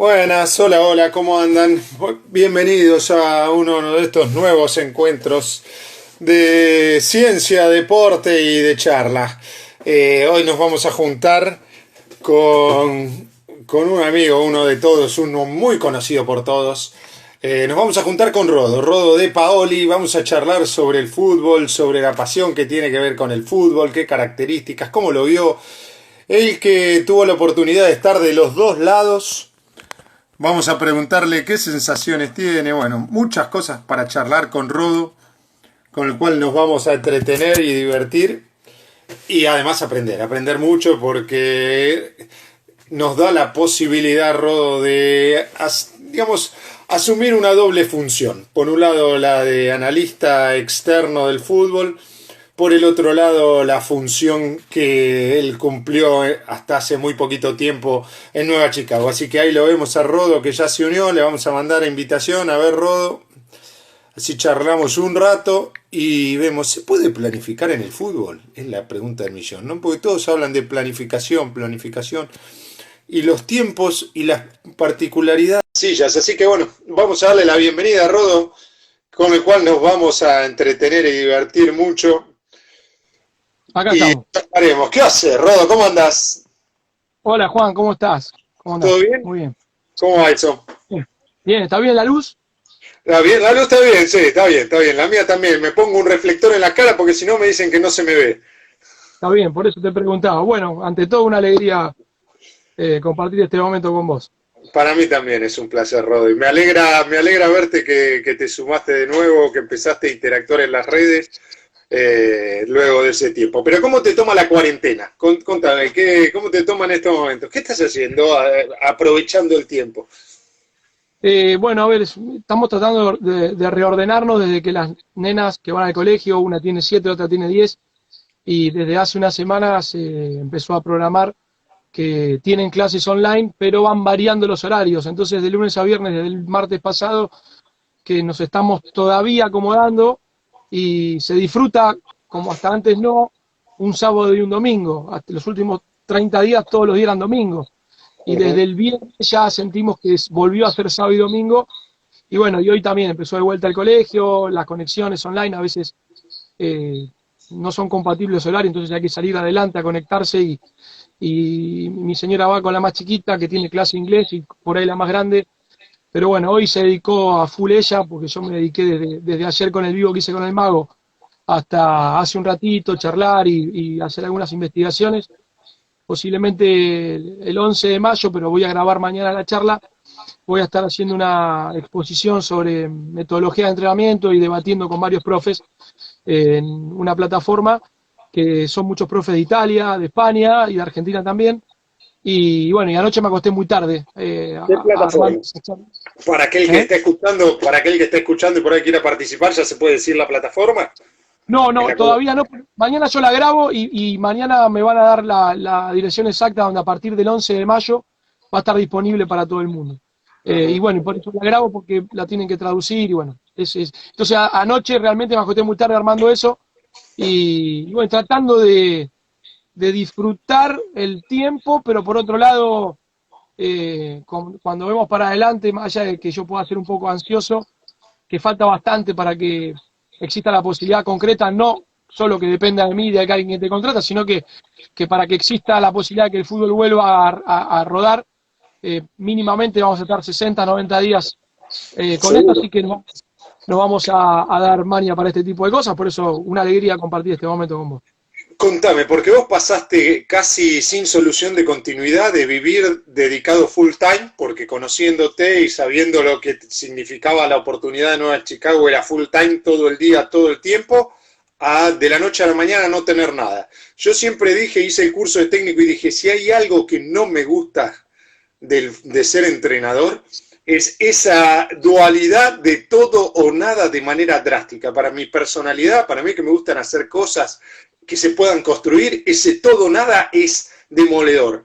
Buenas, hola, hola, ¿cómo andan? Bienvenidos a uno de estos nuevos encuentros de ciencia, deporte y de charla. Hoy nos vamos a juntar con un amigo, uno de todos, uno muy conocido por todos. Nos vamos a juntar con Rodo de Paoli. Vamos a charlar sobre el fútbol, sobre la pasión que tiene que ver con el fútbol, qué características, cómo lo vio. Él que tuvo la oportunidad de estar de los dos lados. Vamos a preguntarle qué sensaciones tiene, bueno, muchas cosas para charlar con Rodo, con el cual nos vamos a entretener y divertir y además aprender mucho porque nos da la posibilidad, Rodo, de, digamos, asumir una doble función. Por un lado, la de analista externo del fútbol. Por el otro lado, la función que él cumplió hasta hace muy poquito tiempo en Nueva Chicago. Así que ahí lo vemos a Rodo, que ya se unió. Le vamos a mandar invitación. A ver, Rodo. Así charlamos un rato y vemos, ¿se puede planificar en el fútbol? Es la pregunta del millón, ¿no? Porque todos hablan de planificación. Y los tiempos y las particularidades. Así que bueno, vamos a darle la bienvenida a Rodo, con el cual nos vamos a entretener y divertir mucho. Acá Y estamos. haremos. ¿Qué haces, Rodo? ¿Cómo andás? Hola Juan, ¿cómo estás? ¿Cómo ¿Todo andás? bien? Muy bien. ¿Cómo va eso? Bien, bien, ¿está bien la luz? ¿Está bien? La luz está bien, sí, está bien. La mía también. Me pongo un reflector en la cara porque si no me dicen que no se me ve. Está bien, por eso te preguntaba. Bueno, ante todo una alegría compartir este momento con vos. Para mí también es un placer, Rodo. Y me alegra verte que te sumaste de nuevo, que empezaste a interactuar en las redes luego de ese tiempo. Pero ¿cómo te toma la cuarentena? Contame, ¿cómo te toma en estos momentos? ¿Qué estás haciendo aprovechando el tiempo? Bueno, a ver, estamos tratando de reordenarnos desde que las nenas que van al colegio, una tiene 7, otra tiene 10, y desde hace unas semanas se empezó a programar que tienen clases online, pero van variando los horarios. Entonces, de lunes a viernes, desde el martes pasado, que nos estamos todavía acomodando y se disfruta, como hasta antes no, un sábado y un domingo. Hasta los últimos 30 días todos los días eran domingos. Y Ujú. desde el viernes ya sentimos que volvió a ser sábado y domingo. Y bueno, y hoy también empezó de vuelta el colegio, las conexiones online a veces eh, no son compatibles los horarios, entonces hay que salir adelante a conectarse y mi señora va con la más chiquita que tiene clase de inglés y por ahí la más grande. Pero bueno, hoy se dedicó a full ella, porque yo me dediqué desde ayer con el vivo que hice con el mago hasta hace un ratito charlar y hacer algunas investigaciones. Posiblemente el 11 de mayo, pero voy a grabar mañana la charla. Voy a estar haciendo una exposición sobre metodología de entrenamiento y debatiendo con varios profes en una plataforma que son muchos profes de Italia, de España y de Argentina también. Y bueno, y anoche me acosté muy tarde ¿Qué armando plataforma? esa charla. Para aquel que ¿Eh? está escuchando, y por ahí quiera participar, ¿ya se puede decir la plataforma? No, En no, la cual- todavía no. Mañana yo la grabo y mañana me van a dar la dirección exacta donde a partir del 11 de mayo va a estar disponible para todo el mundo. Y Ujú. bueno, y por eso la grabo porque la tienen que traducir y bueno. Entonces anoche realmente me acosté muy tarde armando eso y bueno, tratando de disfrutar el tiempo, pero por otro lado, cuando vemos para adelante, más allá de que yo pueda ser un poco ansioso, que falta bastante para que exista la posibilidad concreta, no solo que dependa de mí, de que alguien te contrata, sino que para que exista la posibilidad de que el fútbol vuelva a rodar, mínimamente vamos a estar 60, 90 días con esto, Seguro. así que no vamos a dar maña para este tipo de cosas, por eso una alegría compartir este momento con vos. Contame, porque vos pasaste casi sin solución de continuidad de vivir dedicado full time, porque conociéndote y sabiendo lo que significaba la oportunidad de Nueva Chicago era full time todo el día, todo el tiempo, a de la noche a la mañana no tener nada. Yo siempre dije, hice el curso de técnico y dije, si hay algo que no me gusta de ser entrenador, es esa dualidad de todo o nada de manera drástica. Para mi personalidad, para mí que me gustan hacer cosas que se puedan construir, ese todo o nada es demoledor.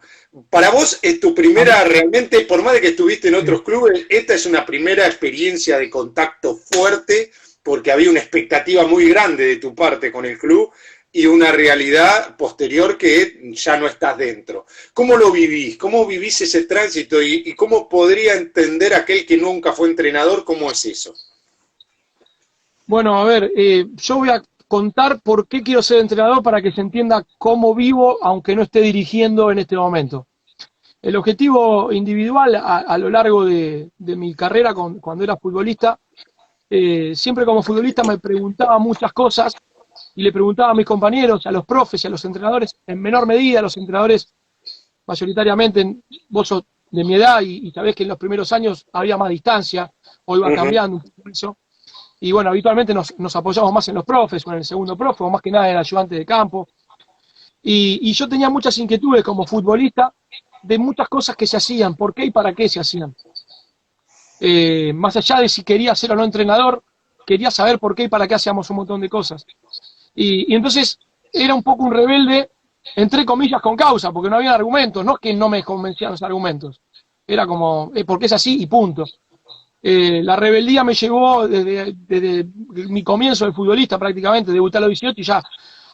Para vos es tu A mí, primera, realmente, por más de que estuviste en sí. otros clubes, esta es una primera experiencia de contacto fuerte, porque había una expectativa muy grande de tu parte con el club, y una realidad posterior que ya no estás dentro. ¿Cómo lo vivís? ¿Cómo vivís ese tránsito? ¿Y cómo podría entender aquel que nunca fue entrenador cómo es eso? Bueno, a ver, yo voy a contar por qué quiero ser entrenador para que se entienda cómo vivo, aunque no esté dirigiendo en este momento. El objetivo individual a lo largo de mi carrera cuando era futbolista, siempre como futbolista me preguntaba muchas cosas y le preguntaba a mis compañeros, a los profes y a los entrenadores, en menor medida, a los entrenadores mayoritariamente, vos sos de mi edad y sabés que en los primeros años había más distancia, o iba cambiando un poco eso. Y bueno, habitualmente nos apoyamos más en los profes o en el segundo profe, o más que nada en el ayudante de campo. Y yo tenía muchas inquietudes como futbolista de muchas cosas que se hacían, por qué y para qué se hacían. Más allá de si quería ser o no entrenador, quería saber por qué y para qué hacíamos un montón de cosas. Y entonces era un poco un rebelde, entre comillas, con causa, porque no había argumentos, no es que no me convencían los argumentos. Era como, porque es así y punto. La rebeldía me llevó desde mi comienzo de futbolista prácticamente, debuté a los 18 y ya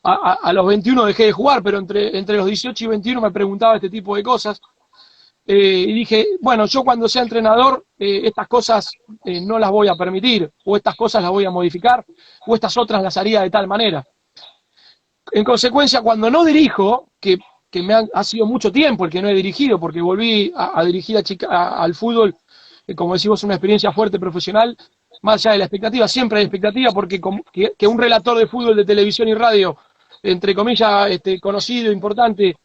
a los 21 dejé de jugar, pero entre los 18 y 21 me preguntaba este tipo de cosas. Y dije, bueno, yo cuando sea entrenador, estas cosas no las voy a permitir, o estas cosas las voy a modificar, o estas otras las haría de tal manera. En consecuencia, cuando no dirijo, que ha sido mucho tiempo el que no he dirigido, porque volví a dirigir al fútbol, como decimos, una experiencia fuerte profesional, más allá de la expectativa, siempre hay expectativa, porque que un relator de fútbol de televisión y radio, entre comillas, conocido, importante,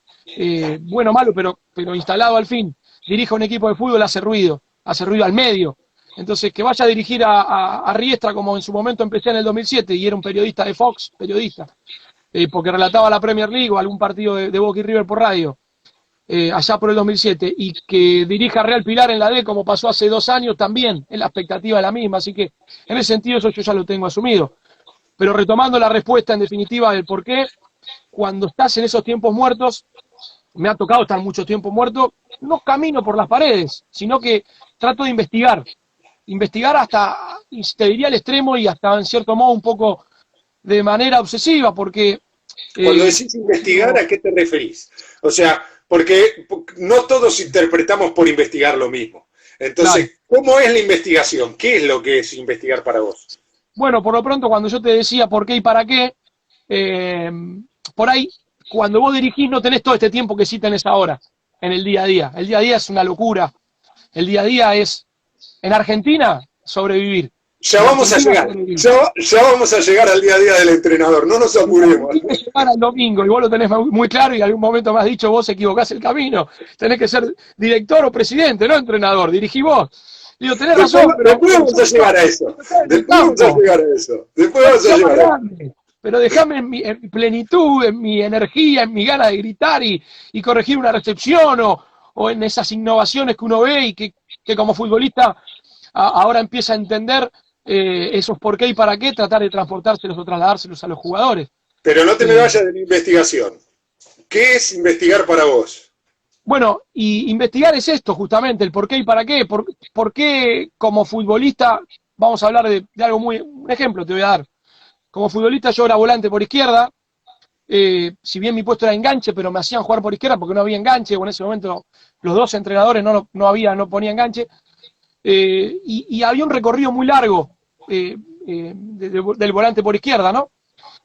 bueno o malo, pero instalado al fin, dirija un equipo de fútbol, hace ruido al medio. Entonces, que vaya a dirigir a Riestra, como en su momento empecé en el 2007, y era un periodista de Fox, porque relataba la Premier League o algún partido de Boca y River por radio, allá por el 2007, y que dirija Real Pilar en la D, como pasó hace 2 años, también, en la expectativa de la misma, así que en ese sentido eso yo ya lo tengo asumido. Pero retomando la respuesta en definitiva del por qué, cuando estás en esos tiempos muertos, me ha tocado estar mucho tiempo muerto, no camino por las paredes, sino que trato de investigar hasta, te diría al extremo y hasta en cierto modo un poco de manera obsesiva, porque... Cuando decís investigar, ¿a qué te referís? O sea, porque no todos interpretamos por investigar lo mismo. Entonces, claro, ¿cómo es la investigación? ¿Qué es lo que es investigar para vos? Bueno, por lo pronto, cuando yo te decía por qué y para qué, por ahí, cuando vos dirigís no tenés todo este tiempo que sí tenés ahora, en el día a día. El día a día es una locura. El día a día es, en Argentina, sobrevivir. Ya vamos a llegar, ya vamos a llegar al día a día del entrenador, no nos apuremos. Tienes que llegar al domingo, y vos lo tenés muy claro, y en algún momento me has dicho, vos equivocás el camino. Tenés que ser director o presidente, no entrenador, dirigí vos. Digo, tenés razón, pero... Después vamos a llegar a eso. Después vamos a llegar a eso. Después vamos a llegar a eso. Pero déjame en mi plenitud, en mi energía, en mi gana de gritar y corregir una recepción o en esas innovaciones que uno ve y que como futbolista ahora empieza a entender esos por qué y para qué, tratar de transportárselos o trasladárselos a los jugadores. Pero no te me vayas de la investigación. ¿Qué es investigar para vos? Bueno, y investigar es esto justamente, el por qué y para qué. ¿Por qué como futbolista, vamos a hablar de algo un ejemplo te voy a dar. Como futbolista yo era volante por izquierda, si bien mi puesto era enganche, pero me hacían jugar por izquierda porque no había enganche, o en ese momento los 2 entrenadores no ponían enganche, y había un recorrido muy largo del volante por izquierda, ¿no?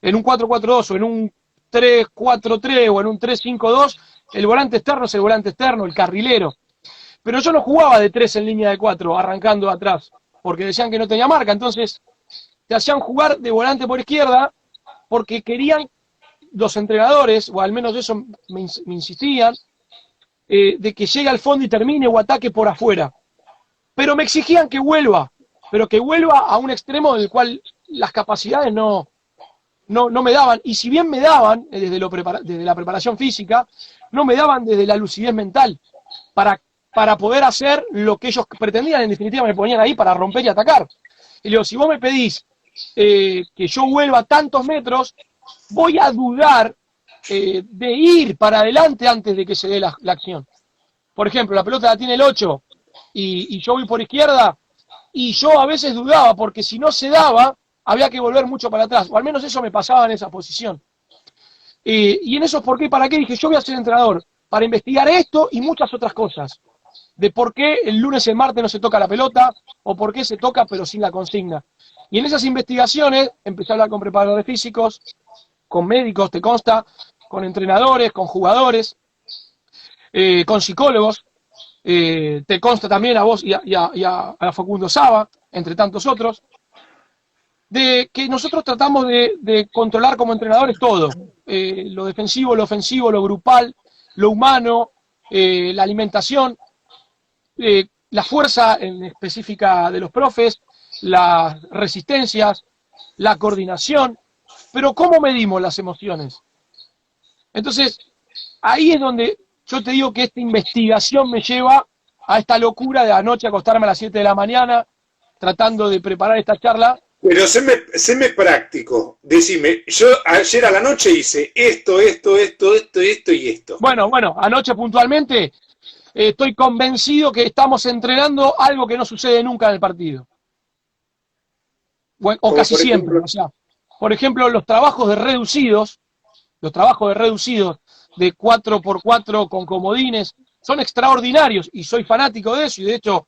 En un 4-4-2 o en un 3-4-3 o en un 3-5-2, el volante externo es el volante externo, el carrilero. Pero yo no jugaba de 3 en línea de 4, arrancando atrás, porque decían que no tenía marca, entonces te hacían jugar de volante por izquierda porque querían los entrenadores, o al menos eso me insistían, de que llegue al fondo y termine o ataque por afuera. Pero me exigían que vuelva, pero que vuelva a un extremo del cual las capacidades no me daban, y si bien me daban desde la preparación física, no me daban desde la lucidez mental para poder hacer lo que ellos pretendían. En definitiva me ponían ahí para romper y atacar. Y le digo, si vos me pedís que yo vuelva tantos metros, voy a dudar de ir para adelante antes de que se dé la acción. Por ejemplo, la pelota la tiene el 8 y yo voy por izquierda, y yo a veces dudaba, porque si no se daba, había que volver mucho para atrás, o al menos eso me pasaba en esa posición. Y en esos por qué, para qué, dije, yo voy a ser entrenador para investigar esto y muchas otras cosas. De por qué el lunes y el martes no se toca la pelota, o por qué se toca pero sin la consigna. Y en esas investigaciones empecé a hablar con preparadores físicos, con médicos, te consta, con entrenadores, con jugadores, con psicólogos, te consta también a vos y a Facundo Saba, entre tantos otros, de que nosotros tratamos de controlar como entrenadores todo, lo defensivo, lo ofensivo, lo grupal, lo humano, la alimentación, la fuerza en específica de los profes, las resistencias, la coordinación, pero ¿cómo medimos las emociones? Entonces, ahí es donde yo te digo que esta investigación me lleva a esta locura de anoche acostarme a las 7 de la mañana tratando de preparar esta charla. Pero séme práctico, decime, yo ayer a la noche hice esto y esto. Bueno, anoche puntualmente estoy convencido que estamos entrenando algo que no sucede nunca en el partido. Bueno, o casi siempre. O sea, por ejemplo, los trabajos de reducidos de 4x4 con comodines, son extraordinarios y soy fanático de eso y de hecho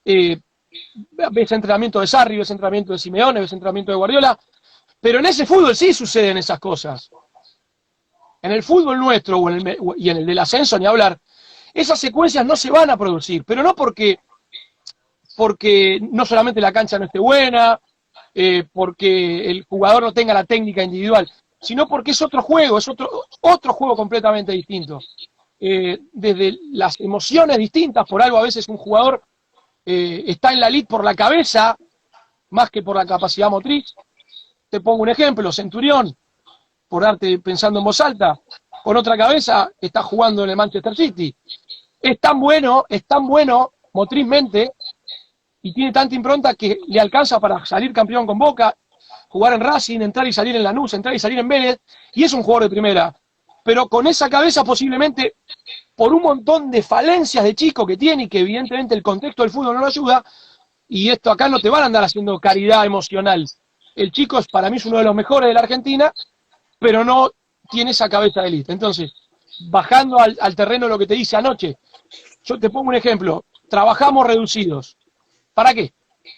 ves entrenamiento de Sarri, ves entrenamiento de Simeone, ves entrenamiento de Guardiola, pero en ese fútbol sí suceden esas cosas. En el fútbol nuestro y en el del ascenso ni hablar, esas secuencias no se van a producir, pero no porque no solamente la cancha no esté buena, porque el jugador no tenga la técnica individual, sino porque es otro juego, es otro juego completamente distinto. Desde las emociones distintas, por algo a veces un jugador está en la lid por la cabeza, más que por la capacidad motriz. Te pongo un ejemplo, Centurión, por darte pensando en voz alta, con otra cabeza está jugando en el Manchester City. Es tan bueno motrizmente y tiene tanta impronta que le alcanza para salir campeón con Boca, jugar en Racing, entrar y salir en Lanús, entrar y salir en Vélez, y es un jugador de primera. Pero con esa cabeza posiblemente, por un montón de falencias de chico que tiene y que evidentemente el contexto del fútbol no lo ayuda, y esto acá no te van a andar haciendo caridad emocional. El chico para mí es uno de los mejores de la Argentina, pero no tiene esa cabeza de élite. Entonces, bajando al terreno de lo que te dice anoche, yo te pongo un ejemplo, trabajamos reducidos. ¿Para qué?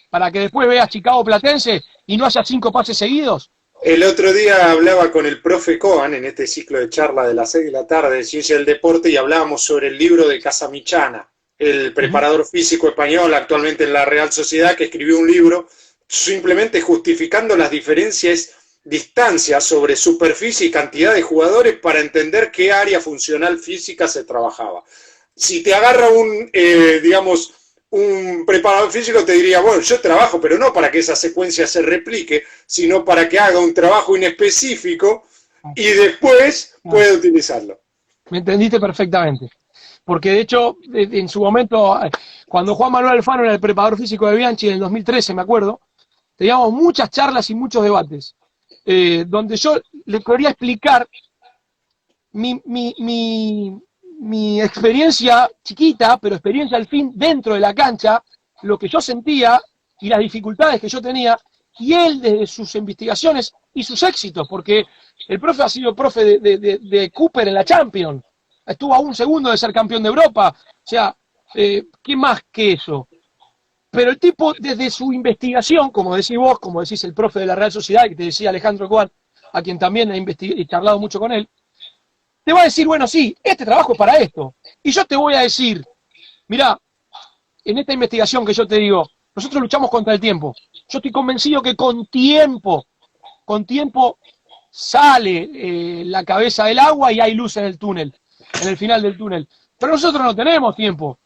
¿Para que después veas Chicago Platense y no haya 5 pases seguidos? El otro día hablaba con el profe Coan en este ciclo de charla de las 6 de la tarde de Ciencia del Deporte y hablábamos sobre el libro de Casamichana, el preparador físico español actualmente en la Real Sociedad, que escribió un libro simplemente justificando las distancias sobre superficie y cantidad de jugadores para entender qué área funcional física se trabajaba. Si te agarra un preparador físico te diría, bueno, yo trabajo, pero no para que esa secuencia se replique, sino para que haga un trabajo inespecífico y después pueda utilizarlo. Me entendiste perfectamente. Porque de hecho, en su momento, cuando Juan Manuel Alfano era el preparador físico de Bianchi en el 2013, me acuerdo, teníamos muchas charlas y muchos debates, donde yo le quería explicar mi experiencia chiquita, pero experiencia al fin dentro de la cancha, lo que yo sentía y las dificultades que yo tenía, y él desde sus investigaciones y sus éxitos, porque el profe ha sido profe de Cooper en la Champions, estuvo a un segundo de ser campeón de Europa, o sea, ¿qué más que eso? Pero el tipo desde su investigación, como decís vos, como decís el profe de la Real Sociedad, que te decía Alejandro Coan, a quien también he charlado mucho con él, te va a decir, bueno, sí, este trabajo es para esto. Y yo te voy a decir, mirá, en esta investigación que yo te digo, nosotros luchamos contra el tiempo. Yo estoy convencido que con tiempo sale la cabeza del agua y hay luz en el túnel, en el final del túnel. Pero nosotros no tenemos tiempo,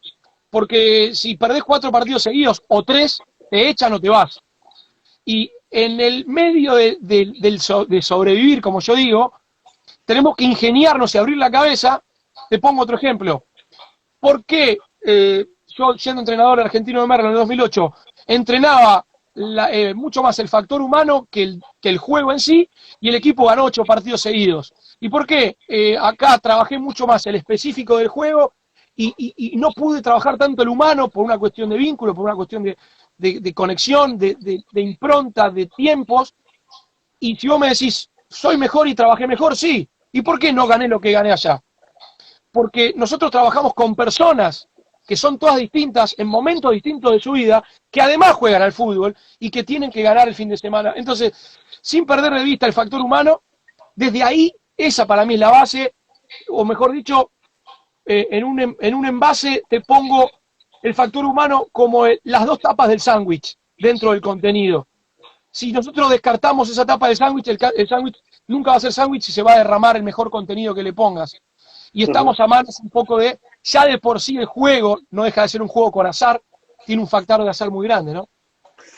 porque si perdés 4 partidos seguidos o 3, te echan o te vas. Y en el medio de sobrevivir, como yo digo, tenemos que ingeniarnos y abrir la cabeza. Te pongo otro ejemplo. ¿Por qué yo, siendo entrenador argentino de Merlo en el 2008, entrenaba mucho más el factor humano que el juego en sí, y el equipo ganó 8 partidos seguidos? ¿Y por qué? Acá trabajé mucho más el específico del juego y no pude trabajar tanto el humano por una cuestión de vínculo, por una cuestión de conexión, de impronta, de tiempos. Y si vos me decís, ¿soy mejor y trabajé mejor? Sí, ¿Y por qué no gané lo que gané allá? Porque nosotros trabajamos con personas que son todas distintas, en momentos distintos de su vida, que además juegan al fútbol y que tienen que ganar el fin de semana. Entonces, sin perder de vista el factor humano, desde ahí, esa para mí es la base, o mejor dicho, en un envase te pongo el factor humano como las dos tapas del sándwich dentro del contenido. Si nosotros descartamos esa tapa del sándwich, el sándwich nunca va a ser sándwich y se va a derramar el mejor contenido que le pongas. Y estamos a manos un poco de, ya de por sí el juego, no deja de ser un juego con azar, tiene un factor de azar muy grande, ¿no?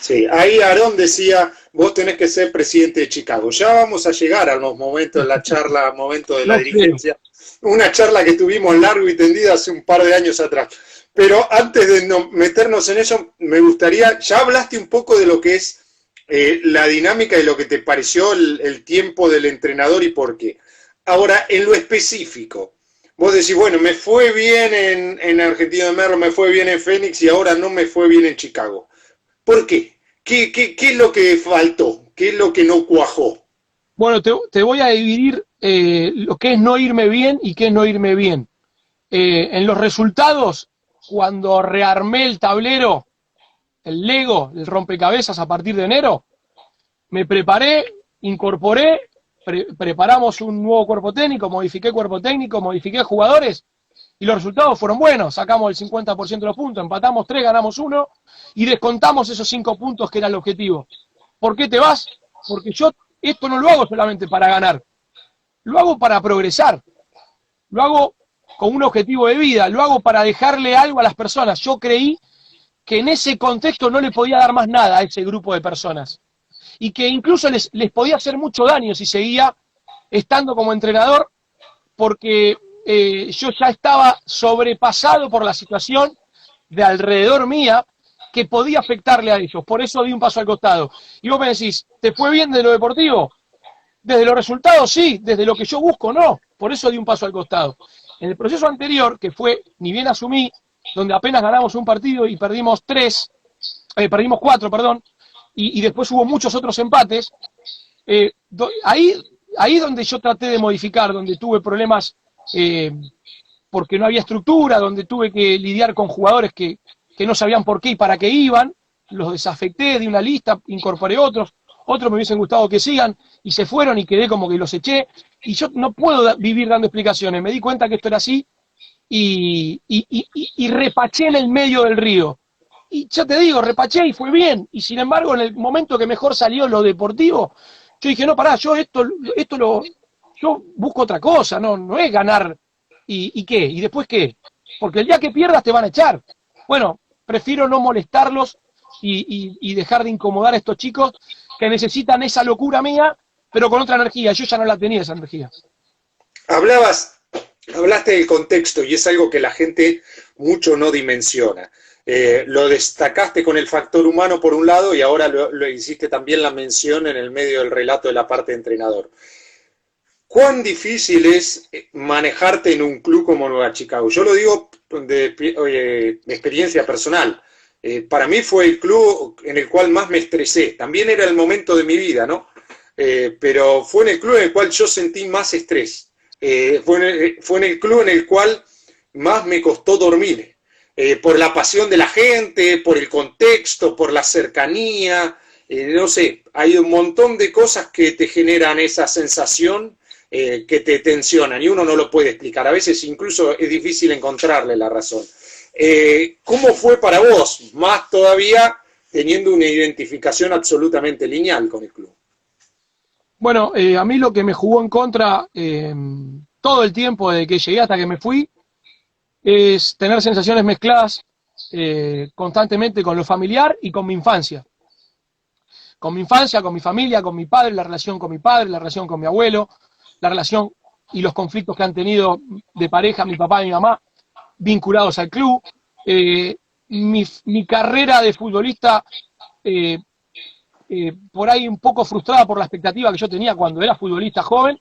Sí, ahí Aarón decía, vos tenés que ser presidente de Chicago. Ya vamos a llegar a los momentos de la charla, momentos de la dirigencia. Una charla que tuvimos largo y tendida hace un par de años atrás. Pero antes de meternos en eso, me gustaría, ya hablaste un poco de lo que es la dinámica y lo que te pareció el tiempo del entrenador y por qué. Ahora, en lo específico, vos decís, bueno, me fue bien en Argentino de Merlo, me fue bien en Fénix y ahora no me fue bien en Chicago. ¿Por qué? ¿Qué es lo que faltó? ¿Qué es lo que no cuajó? Bueno, te voy a dividir lo que es no irme bien y qué es no irme bien. En los resultados, cuando rearmé el tablero, el Lego, el rompecabezas a partir de enero, me preparé, incorporé, preparamos un nuevo cuerpo técnico, modifiqué jugadores, y los resultados fueron buenos. Sacamos el 50% de los puntos, empatamos 3, ganamos 1, y descontamos esos 5 puntos que era el objetivo. ¿Por qué te vas? Porque yo esto no lo hago solamente para ganar, lo hago para progresar, lo hago con un objetivo de vida, lo hago para dejarle algo a las personas. Yo creí que en ese contexto no le podía dar más nada a ese grupo de personas, y que incluso les podía hacer mucho daño si seguía estando como entrenador, porque yo ya estaba sobrepasado por la situación de alrededor mía que podía afectarle a ellos. Por eso di un paso al costado. Y vos me decís, ¿te fue bien de lo deportivo? Desde los resultados sí, desde lo que yo busco no. Por eso di un paso al costado. En el proceso anterior, que fue, ni bien asumí, donde apenas ganamos un partido y perdimos 4, perdón, y después hubo muchos otros empates, ahí donde yo traté de modificar, donde tuve problemas porque no había estructura, donde tuve que lidiar con jugadores que no sabían por qué y para qué iban, los desafecté, di una lista, incorporé otros me hubiesen gustado que sigan, y se fueron y quedé como que los eché, y yo no puedo vivir dando explicaciones, me di cuenta que esto era así, y repaché en el medio del río. Y ya te digo, repaché y fue bien, y sin embargo en el momento que mejor salió lo deportivo, yo dije, no, pará, yo yo busco otra cosa, no es ganar, ¿y qué? ¿Y después qué? Porque el día que pierdas te van a echar. Bueno, prefiero no molestarlos y dejar de incomodar a estos chicos que necesitan esa locura mía, pero con otra energía. Yo ya no la tenía esa energía. Hablaste del contexto y es algo que la gente mucho no dimensiona. Lo destacaste con el factor humano por un lado y ahora lo hiciste también la mención en el medio del relato de la parte de entrenador. ¿Cuán difícil es manejarte en un club como Nueva Chicago? Yo lo digo de experiencia personal. Para mí fue el club en el cual más me estresé. También era el momento de mi vida, ¿no? Pero fue en el club en el cual yo sentí más estrés. Fue en el club en el cual más me costó dormir. Por la pasión de la gente, por el contexto, por la cercanía. No sé, hay un montón de cosas que te generan esa sensación que te tensionan y uno no lo puede explicar. A veces incluso es difícil encontrarle la razón. ¿Cómo fue para vos? Más todavía teniendo una identificación absolutamente lineal con el club. Bueno, a mí lo que me jugó en contra todo el tiempo desde que llegué hasta que me fui es tener sensaciones mezcladas constantemente con lo familiar y con mi infancia. Con mi infancia, con mi familia, con mi padre, la relación con mi padre, la relación con mi abuelo, la relación y los conflictos que han tenido de pareja mi papá y mi mamá vinculados al club. Mi carrera de futbolista por ahí un poco frustrada por la expectativa que yo tenía cuando era futbolista joven,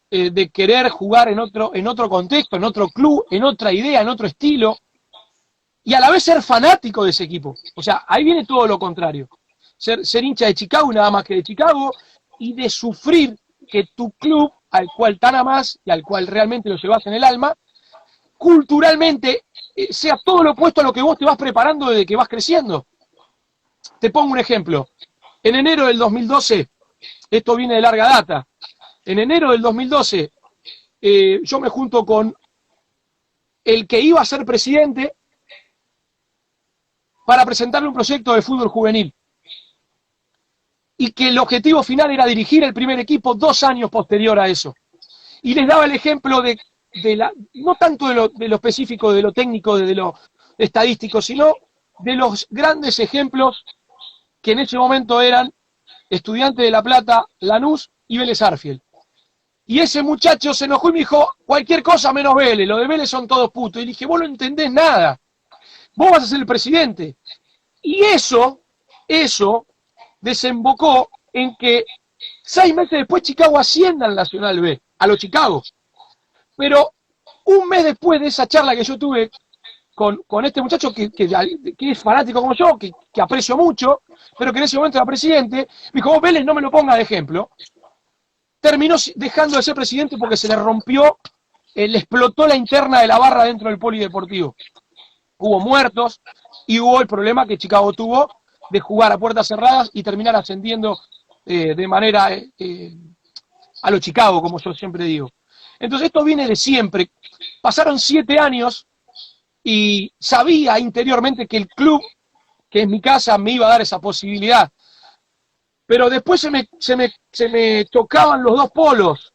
de querer jugar en otro contexto, en otro club, en otra idea, en otro estilo, y a la vez ser fanático de ese equipo. O sea, ahí viene todo lo contrario. Ser hincha de Chicago, nada más que de Chicago, y de sufrir que tu club al cual tan amás y al cual realmente lo llevas en el alma, culturalmente sea todo lo opuesto a lo que vos te vas preparando desde que vas creciendo. Te pongo un ejemplo. En enero del 2012, esto viene de larga data, en enero del 2012 yo me junto con el que iba a ser presidente para presentarle un proyecto de fútbol juvenil. Y que el objetivo final era dirigir el primer equipo 2 años posterior a eso. Y les daba el ejemplo no tanto de lo específico, de lo técnico, de lo estadístico, sino de los grandes ejemplos que en ese momento eran Estudiantes de La Plata, Lanús y Vélez Sarsfield. Y ese muchacho se enojó y me dijo, cualquier cosa menos Vélez, los de Vélez son todos putos. Y le dije, vos no entendés nada, vos vas a ser el presidente. Y eso desembocó en que 6 meses después Chicago ascienda al Nacional B, a los Chicago. Pero un mes después de esa charla que yo tuve con este muchacho que es fanático como yo, que aprecio mucho, pero que en ese momento era presidente, me dijo, vos Vélez no me lo ponga de ejemplo. Terminó dejando de ser presidente porque se le rompió, le explotó la interna de la barra dentro del polideportivo. Hubo muertos y hubo el problema que Chicago tuvo de jugar a puertas cerradas y terminar ascendiendo de manera a lo Chicago, como yo siempre digo. Entonces esto viene de siempre. Pasaron 7 años y sabía interiormente que el club, que es mi casa, me iba a dar esa posibilidad. Pero después se me tocaban los dos polos.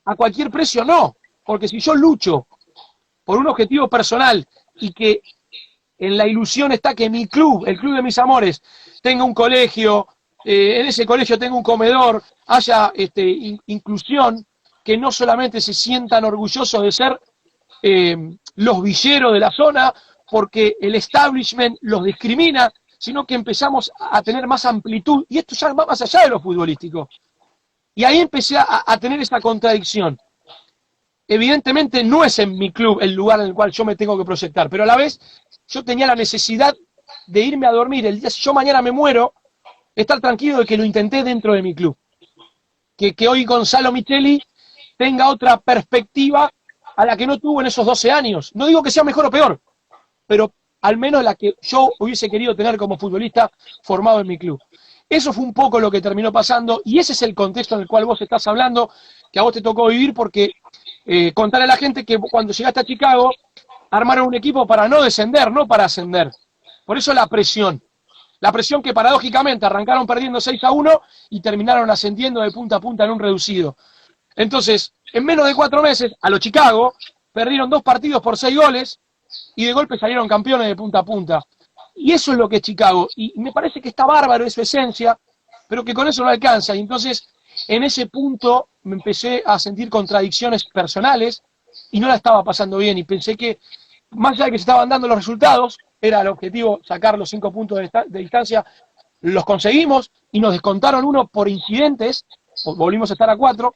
A cualquier precio no, porque si yo lucho por un objetivo personal y que en la ilusión está que mi club, el club de mis amores, tenga un colegio, en ese colegio tenga un comedor, haya inclusión, que no solamente se sientan orgullosos de ser los villeros de la zona, porque el establishment los discrimina, sino que empezamos a tener más amplitud, y esto ya va más allá de lo futbolístico. Y ahí empecé a tener esa contradicción. Evidentemente no es en mi club el lugar en el cual yo me tengo que proyectar, pero a la vez yo tenía la necesidad de irme a dormir. El día, si yo mañana me muero, estar tranquilo de que lo intenté dentro de mi club. Que hoy Gonzalo Micheli tenga otra perspectiva a la que no tuvo en esos 12 años. No digo que sea mejor o peor, pero al menos la que yo hubiese querido tener como futbolista formado en mi club. Eso fue un poco lo que terminó pasando, y ese es el contexto en el cual vos estás hablando, que a vos te tocó vivir, porque contarle a la gente que cuando llegaste a Chicago, armaron un equipo para no descender, no para ascender. Por eso la presión que paradójicamente arrancaron perdiendo 6-1 y terminaron ascendiendo de punta a punta en un reducido. Entonces, en menos de 4 meses, a los Chicago, perdieron 2 partidos por 6 goles, y de golpe salieron campeones de punta a punta. Y eso es lo que es Chicago. Y me parece que está bárbaro, es su esencia, pero que con eso no alcanza. Y entonces, en ese punto, me empecé a sentir contradicciones personales y no la estaba pasando bien. Y pensé que, más allá de que se estaban dando los resultados, era el objetivo sacar los 5 puntos de distancia. Los conseguimos y nos descontaron 1 por incidentes. Volvimos a estar a 4.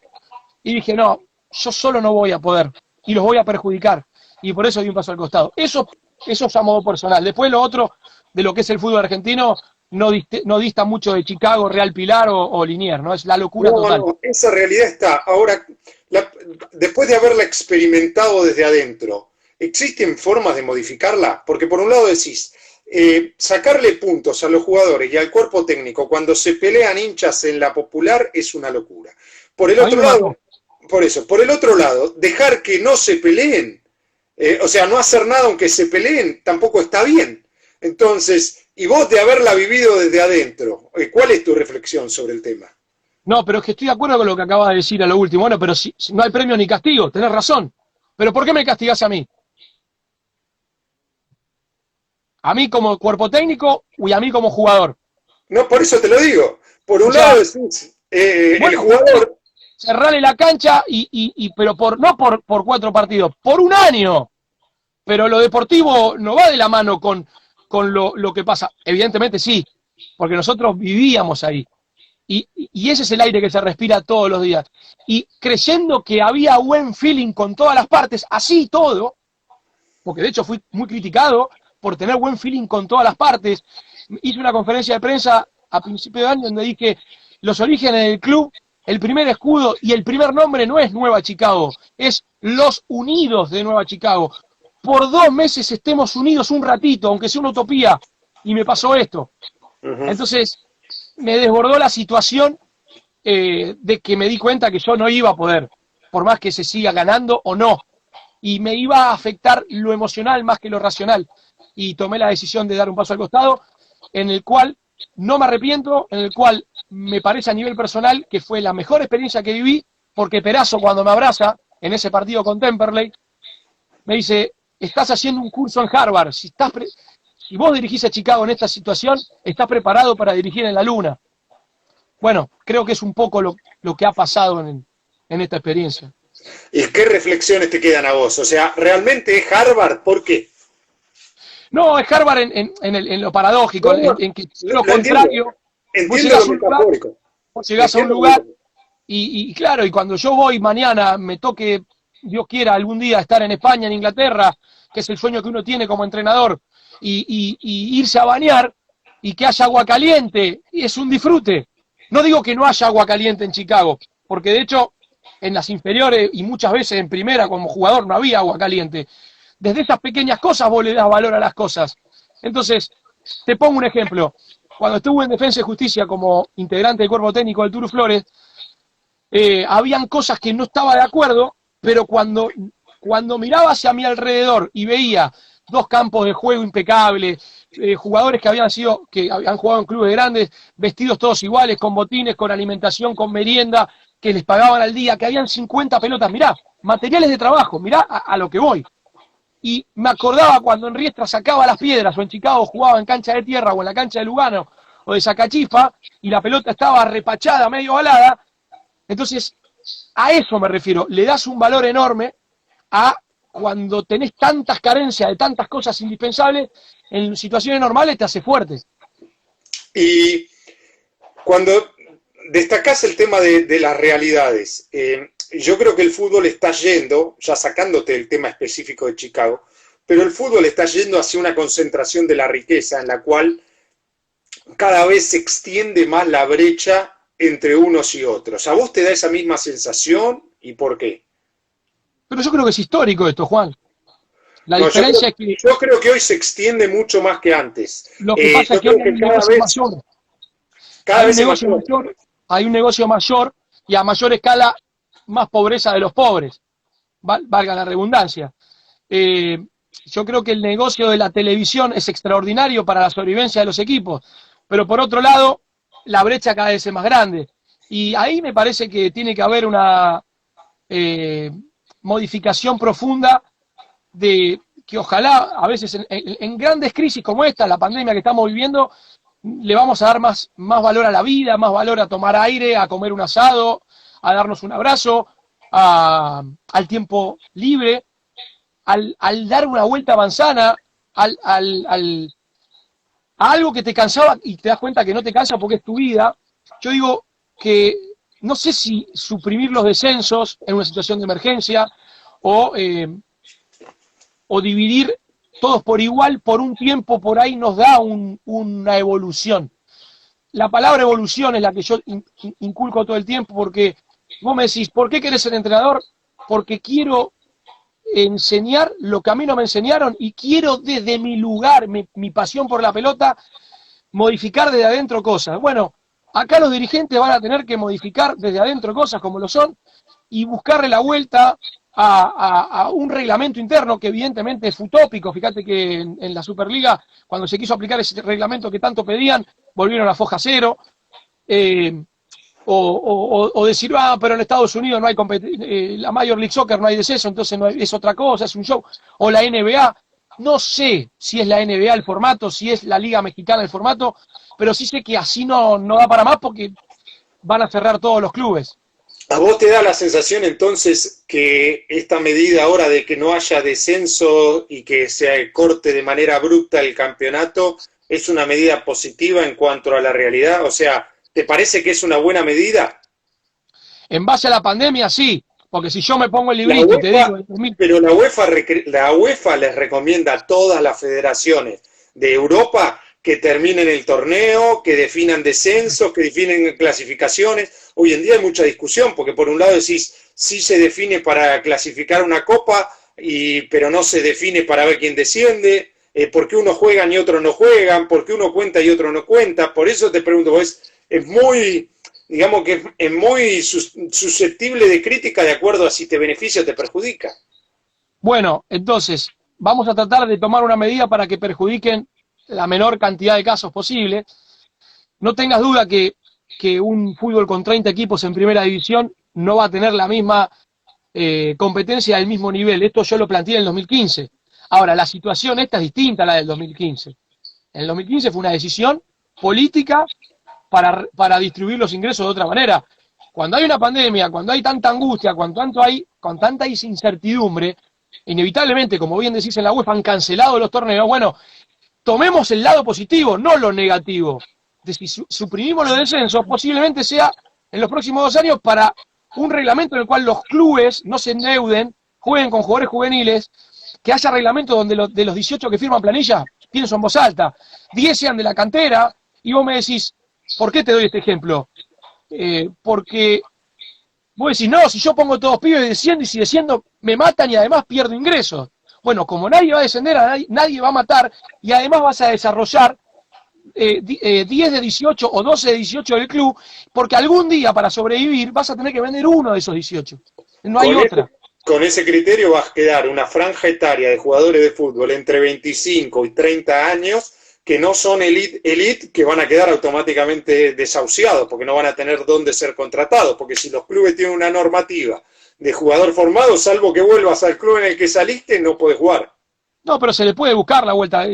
Y dije, no, yo solo no voy a poder. Y los voy a perjudicar. Y por eso di un paso al costado. Eso es a modo personal. Después lo otro, de lo que es el fútbol argentino, no dista mucho de Chicago, Real Pilar o Liniers, ¿no? Es la locura total. No, esa realidad está. Ahora, después de haberla experimentado desde adentro, ¿existen formas de modificarla? Porque por un lado decís, sacarle puntos a los jugadores y al cuerpo técnico cuando se pelean hinchas en la popular es una locura. Por el otro lado, por el otro lado, dejar que no se peleen, o sea, no hacer nada aunque se peleen, tampoco está bien. Entonces, y vos de haberla vivido desde adentro, ¿cuál es tu reflexión sobre el tema? No, pero es que estoy de acuerdo con lo que acabas de decir a lo último. Bueno, pero si no hay premio ni castigo, tenés razón. Pero ¿por qué me castigás a mí? ¿A mí como cuerpo técnico y a mí como jugador? No, por eso te lo digo. Por un lado decís, el jugador... Cerrale la cancha, pero no por 4 partidos, por 1 año. Pero lo deportivo no va de la mano con lo que pasa. Evidentemente sí, porque nosotros vivíamos ahí. Y ese es el aire que se respira todos los días. Y creyendo que había buen feeling con todas las partes, así todo, porque de hecho fui muy criticado por tener buen feeling con todas las partes. Hice una conferencia de prensa a principio de año donde dije, los orígenes del club el primer escudo y el primer nombre no es Nueva Chicago, es Los Unidos de Nueva Chicago. Por 2 meses estemos unidos un ratito, aunque sea una utopía, y me pasó esto. Entonces, me desbordó la situación de que me di cuenta que yo no iba a poder, por más que se siga ganando o no, y me iba a afectar lo emocional más que lo racional, y tomé la decisión de dar un paso al costado, en el cual no me arrepiento, en el cual me parece a nivel personal que fue la mejor experiencia que viví, porque Perazo cuando me abraza en ese partido con Temperley, me dice, estás haciendo un curso en Harvard, si vos dirigís a Chicago en esta situación, estás preparado para dirigir en la Luna. Bueno, creo que es un poco lo que ha pasado en esta experiencia. ¿Y qué reflexiones te quedan a vos? O sea, ¿realmente es Harvard? ¿Por qué? No, es Harvard en lo paradójico, en que lo contrario, entiendo lo metafórico. Vos llegás a un lugar y claro, y cuando yo voy mañana, me toque, Dios quiera, algún día estar en España, en Inglaterra, que es el sueño que uno tiene como entrenador, y irse a bañar y que haya agua caliente, y es un disfrute. No digo que no haya agua caliente en Chicago, porque de hecho en las inferiores y muchas veces en primera como jugador no había agua caliente. Desde esas pequeñas cosas vos le das valor a las cosas. Entonces, te pongo un ejemplo. Cuando estuve en Defensa y Justicia como integrante del cuerpo técnico del Turu Flores, habían cosas que no estaba de acuerdo, pero cuando miraba hacia mi alrededor y veía 2 campos de juego impecables, jugadores que habían jugado en clubes grandes, vestidos todos iguales, con botines, con alimentación, con merienda, que les pagaban al día, que habían 50 pelotas, mirá, materiales de trabajo, mirá a lo que voy. Y me acordaba cuando en Riestra sacaba las piedras, o en Chicago jugaba en cancha de tierra, o en la cancha de Lugano, o de Zacachifa, y la pelota estaba repachada, medio balada. Entonces, a eso me refiero, le das un valor enorme a cuando tenés tantas carencias de tantas cosas indispensables, en situaciones normales te hace fuerte. Y cuando destacás el tema de las realidades, yo creo que el fútbol está yendo, ya sacándote el tema específico de Chicago, pero el fútbol está yendo hacia una concentración de la riqueza en la cual cada vez se extiende más la brecha entre unos y otros. ¿A vos te da esa misma sensación y por qué? Pero yo creo que es histórico esto, Juan. La diferencia es que... Yo creo que hoy se extiende mucho más que antes. Lo que pasa es que hoy hay un negocio mayor. Hay un negocio mayor y a mayor escala más pobreza de los pobres. Valga la redundancia. Yo creo que el negocio de la televisión es extraordinario para la sobrevivencia de los equipos. Pero por otro lado, la brecha cada vez es más grande. Y ahí me parece que tiene que haber una modificación profunda de que ojalá a veces en grandes crisis como esta, la pandemia que estamos viviendo, le vamos a dar más valor a la vida, más valor a tomar aire, a comer un asado, a darnos un abrazo, al tiempo libre, al dar una vuelta a manzana, a algo que te cansaba y te das cuenta que no te cansa porque es tu vida. Yo digo que no sé si suprimir los descensos en una situación de emergencia o dividir todos por igual por un tiempo, por ahí nos da una evolución. La palabra evolución es la que yo inculco todo el tiempo, porque vos me decís, ¿por qué querés ser entrenador? Porque quiero enseñar lo que a mí no me enseñaron y quiero desde mi lugar, mi pasión por la pelota, modificar desde adentro cosas. Bueno, acá los dirigentes van a tener que modificar desde adentro cosas como lo son y buscarle la vuelta a un reglamento interno que evidentemente es utópico. Fíjate que en la Superliga, cuando se quiso aplicar ese reglamento que tanto pedían, volvieron a foja cero. O decir, pero en Estados Unidos no hay la Major League Soccer no hay descenso, entonces es otra cosa, es un show. O la NBA, no sé si es la NBA el formato, si es la Liga Mexicana el formato, pero sí sé que así no da para más porque van a cerrar todos los clubes. ¿A vos te da la sensación entonces que esta medida ahora de que no haya descenso y que se corte de manera abrupta el campeonato es una medida positiva en cuanto a la realidad? O sea, ¿te parece que es una buena medida? En base a la pandemia, sí, porque si yo me pongo el librito y te digo... Pero la UEFA les recomienda a todas las federaciones de Europa que terminen el torneo, que definan descensos, que definen clasificaciones. Hoy en día hay mucha discusión, porque por un lado decís, sí se define para clasificar una copa, pero no se define para ver quién desciende, por qué unos juegan y otros no juegan, por qué uno cuenta y otro no cuenta. Por eso te pregunto, es muy, digamos que es muy susceptible de crítica de acuerdo a si te beneficia o te perjudica. Bueno, entonces, vamos a tratar de tomar una medida para que perjudiquen la menor cantidad de casos posible. No tengas duda que un fútbol con 30 equipos en primera división no va a tener la misma competencia del mismo nivel. Esto yo lo planteé en el 2015. Ahora, la situación esta es distinta a la del 2015. En el 2015 fue una decisión política para distribuir los ingresos de otra manera. Cuando hay una pandemia, cuando hay tanta angustia, con tanta incertidumbre, inevitablemente, como bien decís en la UEFA, han cancelado los torneos. Bueno, tomemos el lado positivo, no lo negativo. Si suprimimos los descensos, posiblemente sea en los próximos 2 años para un reglamento en el cual los clubes no se endeuden, jueguen con jugadores juveniles, que haya reglamento donde de los 18 que firman planilla, pienso en voz alta, 10 sean de la cantera, y vos me decís, ¿por qué te doy este ejemplo? Porque vos decís, no, si yo pongo todos pibes desciendo y si desciendo me matan y además pierdo ingresos. Bueno, como nadie va a descender, nadie va a matar y además vas a desarrollar 10 de 18 o 12 de 18 del club, porque algún día para sobrevivir vas a tener que vender uno de esos 18. No hay otra. Con ese criterio vas a quedar una franja etaria de jugadores de fútbol entre 25 y 30 años que no son elite, que van a quedar automáticamente desahuciados, porque no van a tener dónde ser contratados, porque si los clubes tienen una normativa de jugador formado, salvo que vuelvas al club en el que saliste, no podés jugar. No, pero se le puede buscar la vuelta.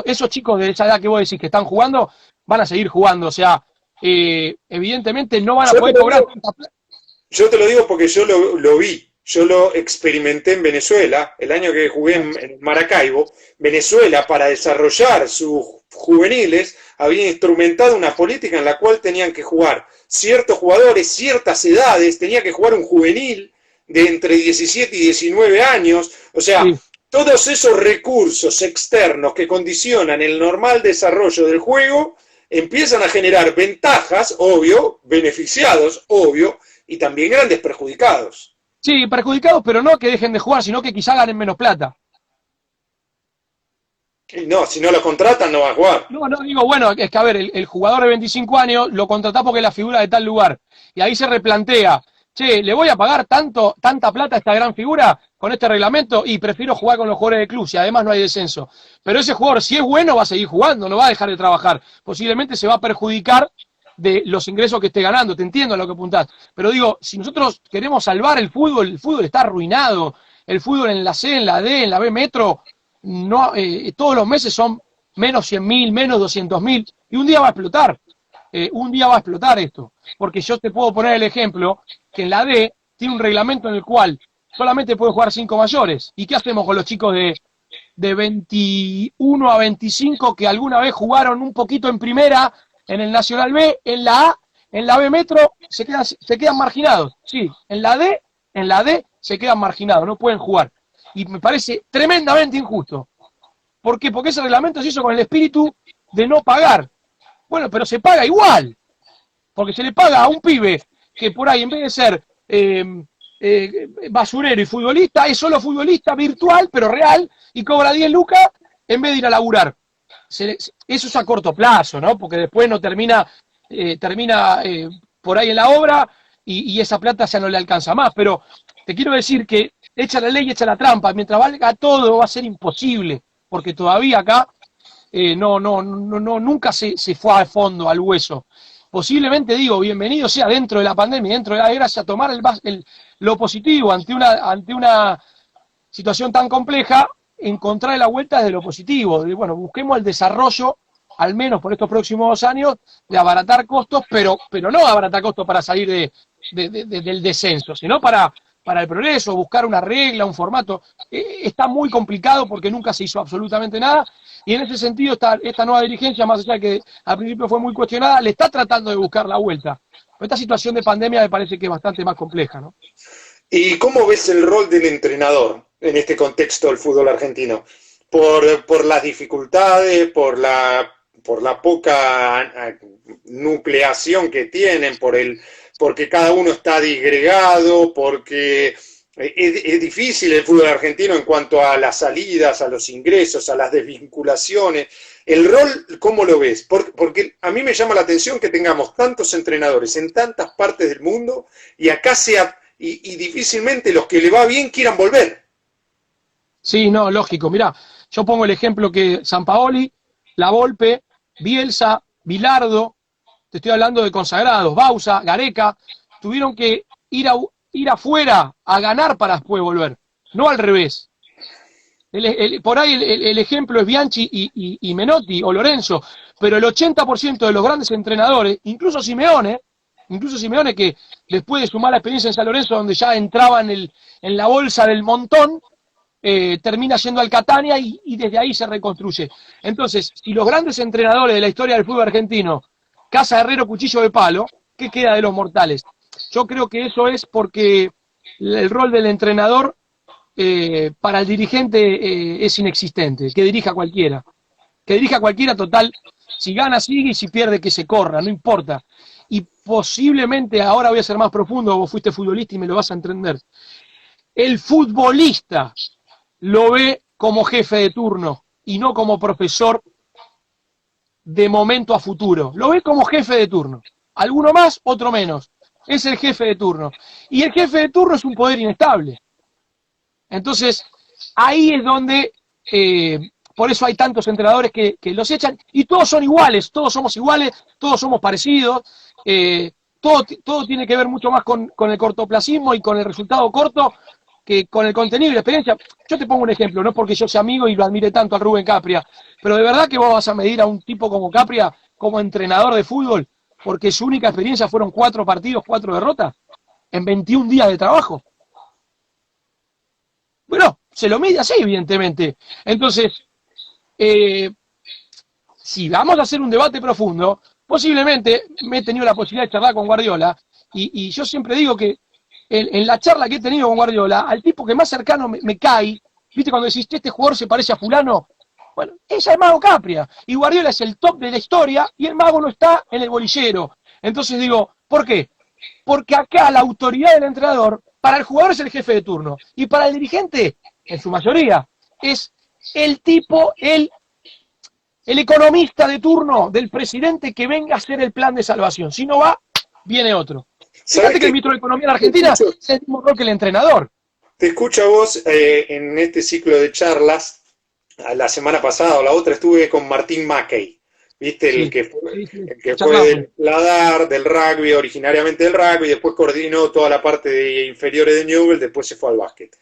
Esos chicos de esa edad que vos decís que están jugando, van a seguir jugando. O sea, evidentemente no van a poder cobrar tanta plata. Yo te lo digo porque yo lo vi. Yo lo experimenté en Venezuela, el año que jugué en Maracaibo. Venezuela, para desarrollar sus juveniles, había instrumentado una política en la cual tenían que jugar ciertos jugadores, ciertas edades, tenía que jugar un juvenil de entre 17 y 19 años. O sea, sí, todos esos recursos externos que condicionan el normal desarrollo del juego empiezan a generar ventajas, obvio, beneficiados, obvio, y también grandes perjudicados. Sí, perjudicados, pero no que dejen de jugar, sino que quizá ganen menos plata. No, si no lo contratan no va a jugar. No, digo, bueno, es que a ver, el jugador de 25 años lo contratás porque es la figura de tal lugar. Y ahí se replantea, che, ¿le voy a pagar tanta plata a esta gran figura con este reglamento? Y prefiero jugar con los jugadores de club, si además no hay descenso. Pero ese jugador, si es bueno, va a seguir jugando, no va a dejar de trabajar. Posiblemente se va a perjudicar de los ingresos que esté ganando, te entiendo a lo que apuntás. Pero digo, si nosotros queremos salvar el fútbol está arruinado. El fútbol en la C, en la D, en la B Metro, no, todos los meses son menos 100.000, menos 200.000, y un día va a explotar. Un día va a explotar esto. Porque yo te puedo poner el ejemplo que en la D tiene un reglamento en el cual solamente puede jugar 5 mayores. ¿Y qué hacemos con los chicos de 21 a 25 que alguna vez jugaron un poquito en primera, en el Nacional B, en la A, en la B Metro, se quedan marginados? Sí, en la D se quedan marginados, no pueden jugar. Y me parece tremendamente injusto. ¿Por qué? Porque ese reglamento se hizo con el espíritu de no pagar. Bueno, pero se paga igual. Porque se le paga a un pibe que por ahí, en vez de ser basurero y futbolista, es solo futbolista virtual, pero real, y cobra 10 lucas en vez de ir a laburar. Eso es a corto plazo, ¿no? Porque después no termina por ahí en la obra y esa plata ya no le alcanza más. Pero te quiero decir que echa la ley, echa la trampa. Mientras valga todo va a ser imposible, porque todavía acá nunca se fue a fondo, al hueso. Posiblemente, digo, bienvenido sea dentro de la pandemia, dentro de la desgracia, tomar lo positivo ante una situación tan compleja, encontrar la vuelta desde lo positivo. Bueno, busquemos el desarrollo, al menos por estos próximos 2 años, de abaratar costos, pero no abaratar costos para salir del descenso, sino para el progreso, buscar una regla, un formato. Está muy complicado porque nunca se hizo absolutamente nada, y en ese sentido esta nueva dirigencia, más allá de que al principio fue muy cuestionada, le está tratando de buscar la vuelta. Pero esta situación de pandemia me parece que es bastante más compleja, ¿no? ¿Y cómo ves el rol del entrenador en este contexto del fútbol argentino? por las dificultades, por la poca nucleación que tienen, porque cada uno está disgregado, porque es difícil el fútbol argentino en cuanto a las salidas, a los ingresos, a las desvinculaciones. El rol, ¿cómo lo ves? Porque a mí me llama la atención que tengamos tantos entrenadores en tantas partes del mundo y acá y difícilmente los que le va bien quieran volver. Sí, no, lógico. Mirá, yo pongo el ejemplo que Sampaoli, La Volpe, Bielsa, Bilardo, te estoy hablando de consagrados, Bausa, Gareca, tuvieron que ir afuera a ganar para después volver, no al revés. Por ahí el ejemplo es Bianchi y Menotti o Lorenzo, pero el 80% de los grandes entrenadores, incluso Simeone que después de su mala experiencia en San Lorenzo, donde ya entraba en la bolsa del montón, termina yendo al Catania y desde ahí se reconstruye. Entonces, si los grandes entrenadores de la historia del fútbol argentino, Casa Herrero, Cuchillo de Palo, ¿qué queda de los mortales? Yo creo que eso es porque el rol del entrenador para el dirigente es inexistente, que dirija cualquiera. Que dirija cualquiera, total, si gana sigue y si pierde que se corra, no importa. Y posiblemente, ahora voy a ser más profundo, vos fuiste futbolista y me lo vas a entender. El futbolista lo ve como jefe de turno y no como profesor de momento a futuro. Lo ve como jefe de turno. Alguno más, otro menos. Es el jefe de turno. Y el jefe de turno es un poder inestable. Entonces, ahí es donde, por eso hay tantos entrenadores que los echan, y todos son iguales, todos somos iguales, todos somos parecidos, todo tiene que ver mucho más con el cortoplacismo y con el resultado corto que con el contenido y la experiencia. Yo te pongo un ejemplo, no porque yo sea amigo y lo admire tanto a Rubén Capria, pero de verdad que vos vas a medir a un tipo como Capria como entrenador de fútbol, porque su única experiencia fueron 4 partidos, 4 derrotas, en 21 días de trabajo. Bueno, se lo mide así, evidentemente. Entonces, si vamos a hacer un debate profundo, posiblemente me he tenido la posibilidad de charlar con Guardiola, y yo siempre digo que en la charla que he tenido con Guardiola, al tipo que más cercano me cae, ¿viste cuando decís, este jugador se parece a fulano? Bueno, ese es el Mago Capria, y Guardiola es el top de la historia, y el Mago no está en el bolillero. Entonces digo, ¿por qué? Porque acá la autoridad del entrenador, para el jugador es el jefe de turno, y para el dirigente, en su mayoría, es el tipo, el economista de turno del presidente que venga a hacer el plan de salvación. Si no va, viene otro. Fíjate que el ministro de Economía de Argentina es el mismo rol que el entrenador. Te escucho a vos en este ciclo de charlas, la semana pasada o la otra estuve con Martín Mackey, ¿viste? Sí, el que fue del Ladar, del rugby, originariamente del rugby, después coordinó toda la parte de inferiores de Newell, después se fue al básquet.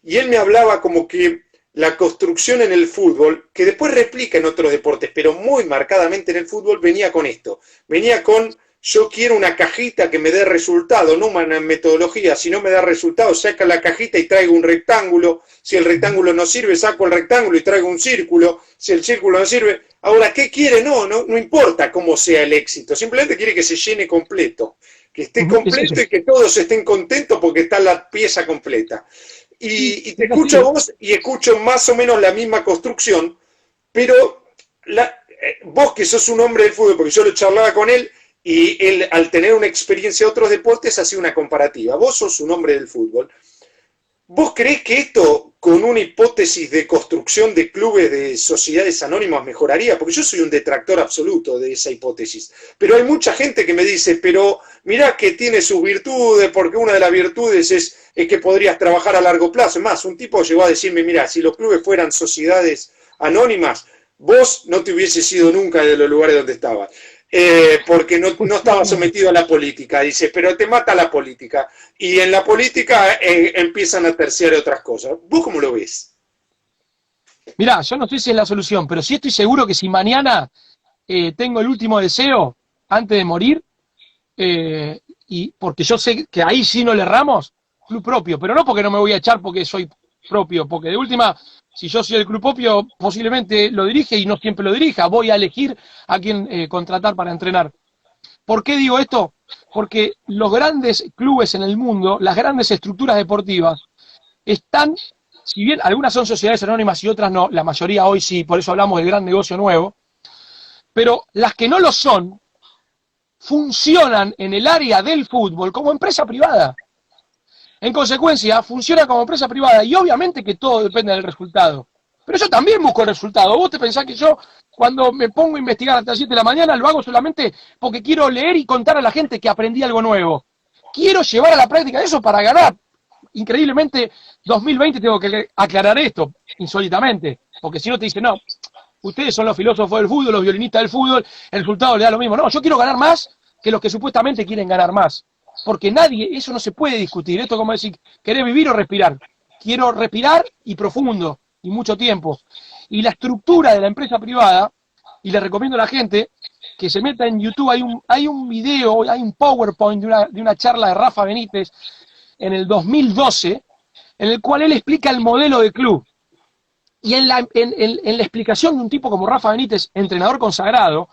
Y él me hablaba como que la construcción en el fútbol, que después replica en otros deportes, pero muy marcadamente en el fútbol, venía con esto. Venía con, yo quiero una cajita que me dé resultado, no una metodología, si no me da resultado, saca la cajita y traigo un rectángulo, si el rectángulo no sirve, saco el rectángulo y traigo un círculo, si el círculo no sirve, ahora, ¿qué quiere? No importa cómo sea el éxito, simplemente quiere que se llene completo, que esté completo y que todos estén contentos porque está la pieza completa. Y te escucho a vos y escucho más o menos la misma construcción, pero vos que sos un hombre del fútbol, porque yo lo charlaba con él, y él al tener una experiencia de otros deportes hacía una comparativa. Vos sos un hombre del fútbol. ¿Vos creés que esto, con una hipótesis de construcción de clubes, de sociedades anónimas, mejoraría? Porque yo soy un detractor absoluto de esa hipótesis. Pero hay mucha gente que me dice, pero mirá que tiene sus virtudes, porque una de las virtudes es que podrías trabajar a largo plazo. Es más, un tipo llegó a decirme, mirá, si los clubes fueran sociedades anónimas, vos no te hubieses ido nunca de los lugares donde estabas. Porque no estaba sometido a la política, dice, pero te mata la política, y en la política empiezan a terciar otras cosas. ¿Vos cómo lo ves? Mirá, yo no sé si es la solución, pero sí estoy seguro que si mañana tengo el último deseo antes de morir, y porque yo sé que ahí sí no le erramos, club propio, pero no porque no me voy a echar porque soy propio, porque de última, si yo soy el club propio, posiblemente lo dirige y no siempre lo dirija, voy a elegir a quién contratar para entrenar. ¿Por qué digo esto? Porque los grandes clubes en el mundo, las grandes estructuras deportivas, están si bien algunas son sociedades anónimas y otras no, la mayoría hoy sí, por eso hablamos del gran negocio nuevo, pero las que no lo son, funcionan en el área del fútbol como empresa privada. En consecuencia, funciona como empresa privada y obviamente que todo depende del resultado. Pero yo también busco el resultado. Vos te pensás que yo, cuando me pongo a investigar hasta las 7 de la mañana, lo hago solamente porque quiero leer y contar a la gente que aprendí algo nuevo. Quiero llevar a la práctica eso para ganar. Increíblemente, 2020 tengo que aclarar esto, insólitamente. Porque si no te dicen, no, ustedes son los filósofos del fútbol, los violinistas del fútbol, el resultado le da lo mismo. No, yo quiero ganar más que los que supuestamente quieren ganar más. Porque nadie, eso no se puede discutir. Esto es como decir, ¿querés vivir o respirar? Quiero respirar y profundo, y mucho tiempo. Y la estructura de la empresa privada, y le recomiendo a la gente que se meta en YouTube, hay un video, hay un PowerPoint de una charla de Rafa Benítez en el 2012, en el cual él explica el modelo de club. Y en la explicación de un tipo como Rafa Benítez, entrenador consagrado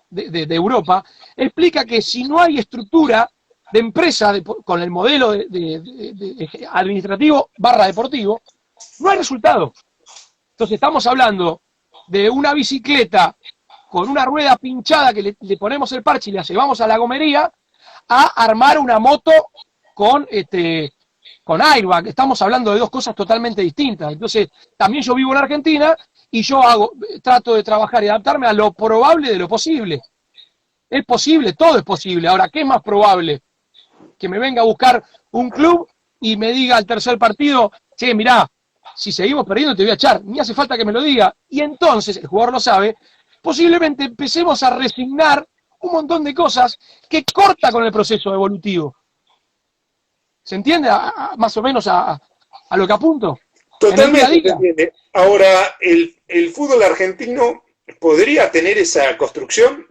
de Europa, explica que si no hay estructura de empresa con el modelo de administrativo / deportivo, no hay resultado. Entonces estamos hablando de una bicicleta con una rueda pinchada que le ponemos el parche y la llevamos a la gomería, a armar una moto con airbag. Estamos hablando de dos cosas totalmente distintas. Entonces, también yo vivo en Argentina y yo trato de trabajar y adaptarme a lo probable de lo posible. Es posible, todo es posible. Ahora, ¿qué es más probable? Que me venga a buscar un club y me diga al tercer partido, che, mirá, si seguimos perdiendo te voy a echar, ni hace falta que me lo diga. Y entonces, el jugador lo sabe, posiblemente empecemos a resignar un montón de cosas que corta con el proceso evolutivo. ¿Se entiende más o menos a lo que apunto? Totalmente se entiende. Ahora, el fútbol argentino podría tener esa construcción.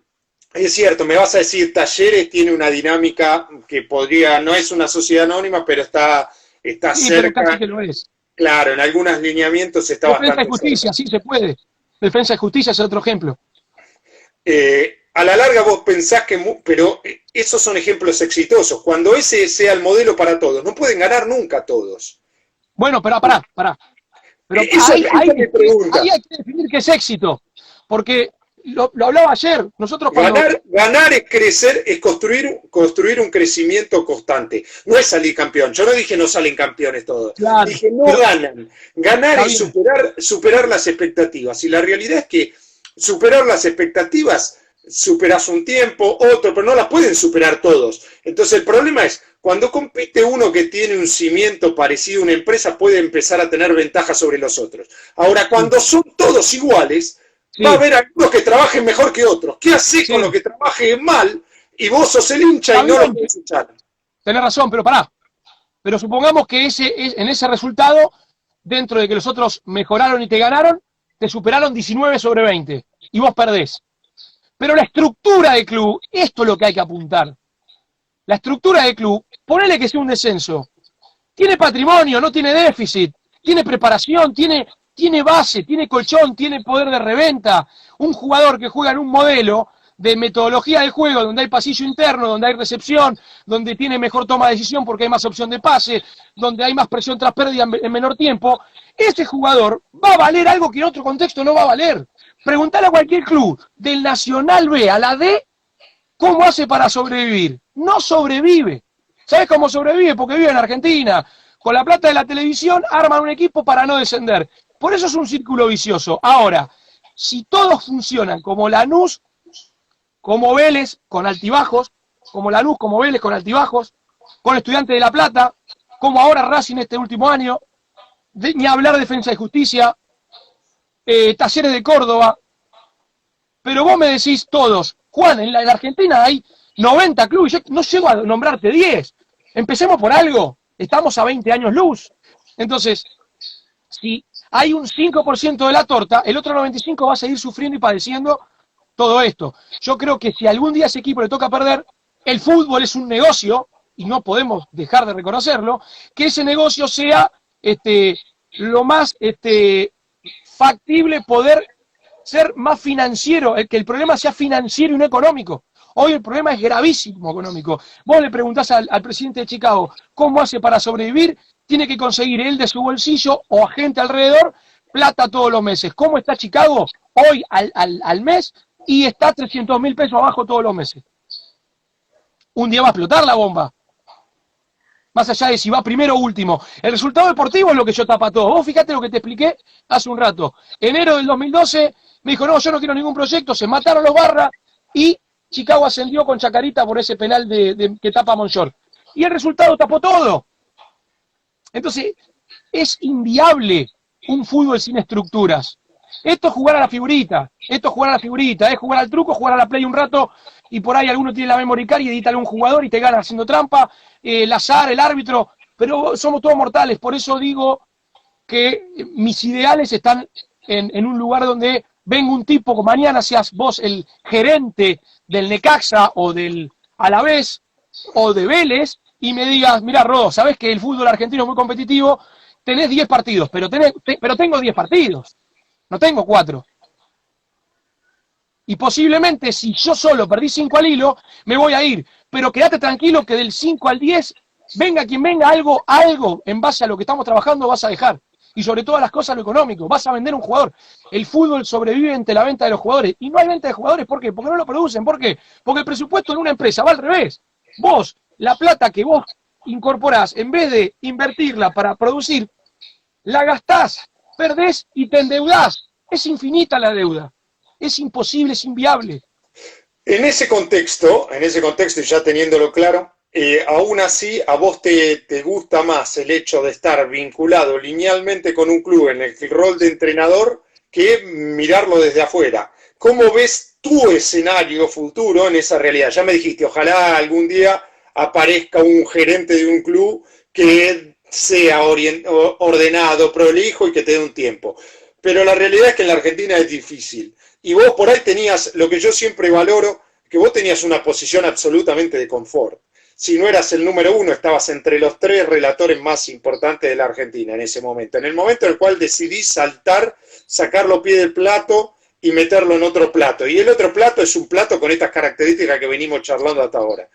Es cierto, me vas a decir, Talleres tiene una dinámica que podría, no es una sociedad anónima, pero está sí, cerca. Pero casi que lo es. Claro, en algunos lineamientos está Defensa bastante y justicia, cerca. sí se puede. Defensa y justicia es otro ejemplo. A la larga vos pensás que, pero esos son ejemplos exitosos. Cuando ese sea el modelo para todos, no pueden ganar nunca todos. Bueno, pero pará. Pero ahí hay que definir qué es éxito. Porque lo hablaba ayer, nosotros cuando... Ganar es crecer, es construir un crecimiento constante. No es salir campeón. Yo no dije no salen campeones todos. Claro, dije no ganan. Ganar es superar las expectativas. Y la realidad es que superar las expectativas, superás un tiempo, otro, pero no las pueden superar todos. Entonces el problema es, cuando compite uno que tiene un cimiento parecido a una empresa, puede empezar a tener ventaja sobre los otros. Ahora, cuando son todos iguales, va a haber algunos que trabajen mejor que otros. ¿Qué haces con los que trabajen mal y vos sos el hincha y no los podés echar? Tenés razón, pero pará. Pero supongamos que en ese resultado, dentro de que los otros mejoraron y te ganaron, te superaron 19 sobre 20 y vos perdés. Pero la estructura del club, esto es lo que hay que apuntar. La estructura del club, ponele que sea un descenso. Tiene patrimonio, no tiene déficit, tiene preparación, tiene base, tiene colchón, tiene poder de reventa. Un jugador que juega en un modelo de metodología de juego, donde hay pasillo interno, donde hay recepción, donde tiene mejor toma de decisión porque hay más opción de pase, donde hay más presión tras pérdida en menor tiempo, ese jugador va a valer algo que en otro contexto no va a valer. Preguntale a cualquier club, del Nacional B a la D, ¿cómo hace para sobrevivir? No sobrevive. ¿Sabes cómo sobrevive? Porque vive en Argentina. Con la plata de la televisión arman un equipo para no descender. Por eso es un círculo vicioso. Ahora, si todos funcionan como Lanús, como Vélez, con altibajos, como Lanús, como Vélez, con altibajos, con Estudiantes de La Plata, como ahora Racing este último año, ni hablar de Defensa y Justicia, Talleres de Córdoba, pero vos me decís todos, Juan, en la Argentina hay 90 clubes, yo no llego a nombrarte 10, empecemos por algo, estamos a 20 años luz, entonces, si hay un 5% de la torta, el otro 95% va a seguir sufriendo y padeciendo todo esto. Yo creo que si algún día a ese equipo le toca perder, el fútbol es un negocio, y no podemos dejar de reconocerlo, que ese negocio sea lo más factible, poder ser más financiero, que el problema sea financiero y no económico. Hoy el problema es gravísimo económico. Vos le preguntás al presidente de Chicago cómo hace para sobrevivir tiene que conseguir él de su bolsillo o a gente alrededor plata todos los meses. ¿Cómo está Chicago hoy al mes? Y está 300.000 pesos abajo todos los meses. Un día va a explotar la bomba. Más allá de si va primero o último. El resultado deportivo es lo que yo tapa todo. Vos fíjate lo que te expliqué hace un rato. Enero del 2012 me dijo, no, yo no quiero ningún proyecto, se mataron los Barra y Chicago ascendió con Chacarita por ese penal que tapa Monshort. Y el resultado tapó todo. Entonces, es inviable un fútbol sin estructuras. Esto es jugar a la figurita, es jugar al truco, jugar a la play un rato y por ahí alguno tiene la memory card y edita a un jugador y te gana haciendo trampa, el azar, el árbitro, pero somos todos mortales, por eso digo que mis ideales están en un lugar donde venga un tipo, como mañana seas vos el gerente del Necaxa o del Alavés o de Vélez y me digas, mira Rodo, sabés que el fútbol argentino es muy competitivo, tenés 10 partidos, pero tengo 10 partidos. No tengo 4. Y posiblemente si yo solo perdí 5 al hilo, me voy a ir. Pero quédate tranquilo que del 5 al 10, venga quien venga, algo en base a lo que estamos trabajando vas a dejar. Y sobre todas las cosas lo económico, vas a vender un jugador. El fútbol sobrevive ante la venta de los jugadores. Y no hay venta de jugadores, ¿por qué? Porque no lo producen. ¿Por qué? Porque el presupuesto en una empresa va al revés. Vos, la plata que vos incorporás, en vez de invertirla para producir, la gastás. Perdés y te endeudás. Es infinita la deuda. Es imposible, es inviable. En ese contexto, y ya teniéndolo claro, aún así a vos te gusta más el hecho de estar vinculado linealmente con un club en el rol de entrenador que mirarlo desde afuera. ¿Cómo ves tu escenario futuro en esa realidad? Ya me dijiste, ojalá algún día aparezca un gerente de un club que sea ordenado, prolijo y que te dé un tiempo. Pero la realidad es que en la Argentina es difícil. Y vos por ahí tenías, lo que yo siempre valoro, que vos tenías una posición absolutamente de confort. Si no eras el número 1, estabas entre los 3 relatores más importantes de la Argentina en ese momento. En el momento en el cual decidís saltar, sacar los pies del plato y meterlo en otro plato. Y el otro plato es un plato con estas características que venimos charlando hasta ahora.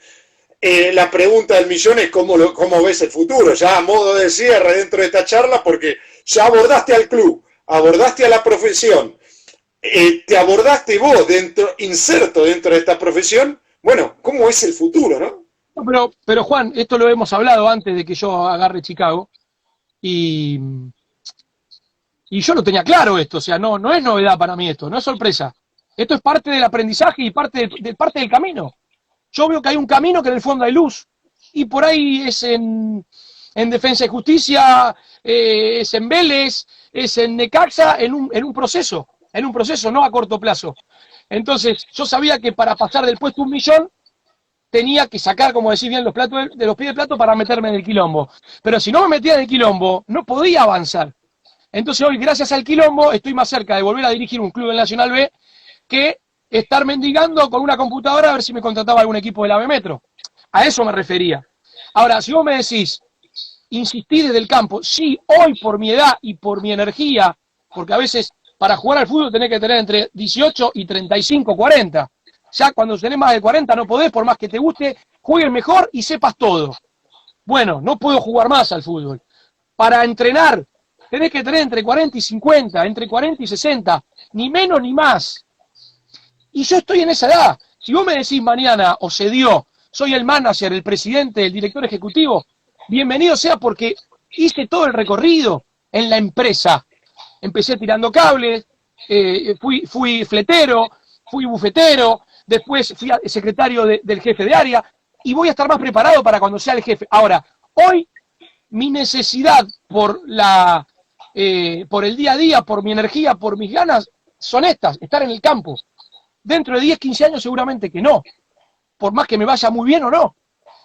La pregunta del millón es cómo ves el futuro, ya a modo de cierre dentro de esta charla, porque ya abordaste al club, abordaste a la profesión, te abordaste vos inserto dentro de esta profesión. Bueno, ¿cómo es el futuro, no? Pero Juan, esto lo hemos hablado antes de que yo agarre Chicago y yo lo tenía claro esto, o sea, no es novedad para mí esto, no es sorpresa. Esto es parte del aprendizaje y parte del camino. Yo veo que hay un camino que en el fondo hay luz. Y por ahí es en Defensa y Justicia, es en Vélez, es en Necaxa, en un proceso, no a corto plazo. Entonces, yo sabía que para pasar del puesto 1 millón, tenía que sacar, como decís bien, los pies del plato para meterme en el quilombo. Pero si no me metía en el quilombo, no podía avanzar. Entonces hoy, gracias al quilombo, estoy más cerca de volver a dirigir un club del Nacional B que estar mendigando con una computadora a ver si me contrataba algún equipo del AVE Metro. A eso me refería. Ahora, si vos me decís, insistí desde el campo, sí, hoy por mi edad y por mi energía, porque a veces para jugar al fútbol tenés que tener entre 18 y 35, 40. Ya cuando tenés más de 40 no podés, por más que te guste, juegues mejor y sepas todo. Bueno, no puedo jugar más al fútbol. Para entrenar tenés que tener entre 40 y 50, entre 40 y 60, ni menos ni más. Y yo estoy en esa edad. Si vos me decís mañana, o se dio, soy el manager, el presidente, el director ejecutivo, bienvenido sea porque hice todo el recorrido en la empresa. Empecé tirando cables, fui fletero, fui bufetero, después fui secretario del jefe de área, y voy a estar más preparado para cuando sea el jefe. Ahora, hoy mi necesidad por el día a día, por mi energía, por mis ganas, son estas, estar en el campo. Dentro de 10, 15 años seguramente que no, por más que me vaya muy bien o no.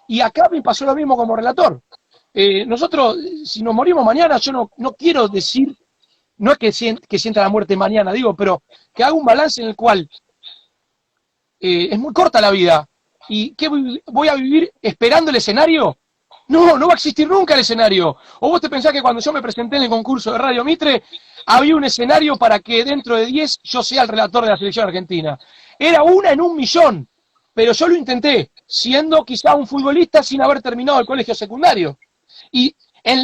Y acá me pasó lo mismo como relator. Nosotros, si nos morimos mañana, yo no quiero decir, no es que sienta la muerte mañana, digo, pero que haga un balance en el cual es muy corta la vida. ¿Y qué voy a vivir esperando el escenario? No va a existir nunca el escenario. ¿O vos te pensás que cuando yo me presenté en el concurso de Radio Mitre, había un escenario para que dentro de 10 yo sea el relator de la selección argentina? Era 1 en 1 millón, pero yo lo intenté, siendo quizá un futbolista sin haber terminado el colegio secundario. Y en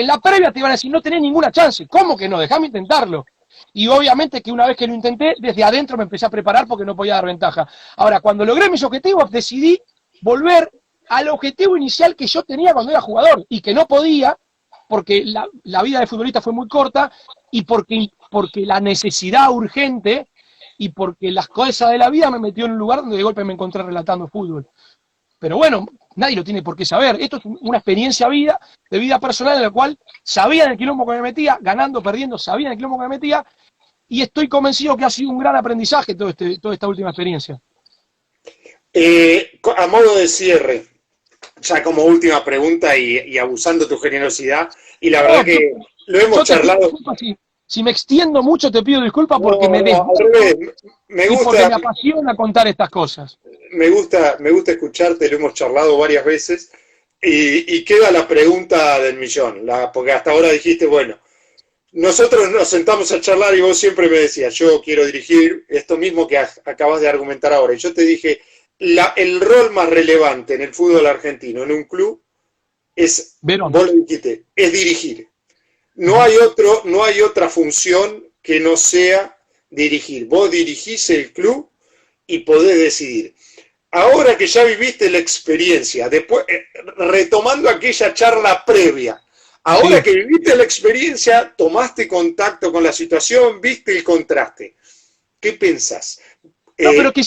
la previa te iban a decir, no tenés ninguna chance. ¿Cómo que no? Dejame intentarlo. Y obviamente que una vez que lo intenté, desde adentro me empecé a preparar porque no podía dar ventaja. Ahora, cuando logré mis objetivos, decidí volver al objetivo inicial que yo tenía cuando era jugador y que no podía, porque la vida de futbolista fue muy corta y porque la necesidad urgente y porque las cosas de la vida me metió en un lugar donde de golpe me encontré relatando fútbol. Pero bueno, nadie lo tiene por qué saber. Esto es una experiencia de vida personal en la cual sabía del quilombo que me metía, ganando, perdiendo, sabía del quilombo que me metía, y estoy convencido que ha sido un gran aprendizaje toda esta última experiencia. A modo de cierre, ya como última pregunta y abusando tu generosidad, y la verdad que lo hemos charlado. Si me extiendo mucho te pido disculpas porque me gusta, porque me apasiona contar estas cosas. Me gusta escucharte, lo hemos charlado varias veces, y queda la pregunta del millón, porque hasta ahora dijiste, bueno, nosotros nos sentamos a charlar y vos siempre me decías, yo quiero dirigir esto mismo que acabas de argumentar ahora, y yo te dije, el rol más relevante en el fútbol argentino, en un club, es, vos lo dijiste, es dirigir. No hay otra función que no sea dirigir. Vos dirigís el club y podés decidir. Ahora que ya viviste la experiencia, después retomando aquella charla previa, ahora que viviste la experiencia, tomaste contacto con la situación, viste el contraste. ¿Qué pensás? No, pero que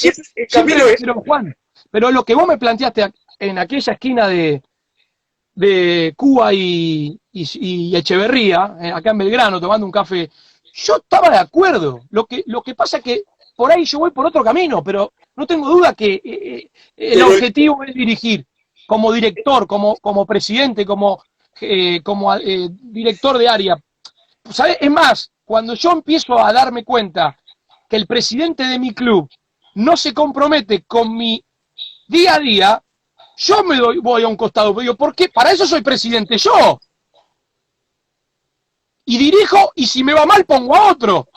pero Juan, pero lo que vos me planteaste en aquella esquina de Cuba y Echeverría, acá en Belgrano, tomando un café, yo estaba de acuerdo. Lo que pasa es que por ahí yo voy por otro camino, pero no tengo duda que el objetivo es dirigir, como director, como presidente, como director de área. ¿Sabes? Es más, cuando yo empiezo a darme cuenta que el presidente de mi club no se compromete con mi día a día, yo voy a un costado, digo, ¿por qué? Para eso soy presidente yo. Y dirijo, y si me va mal pongo a otro.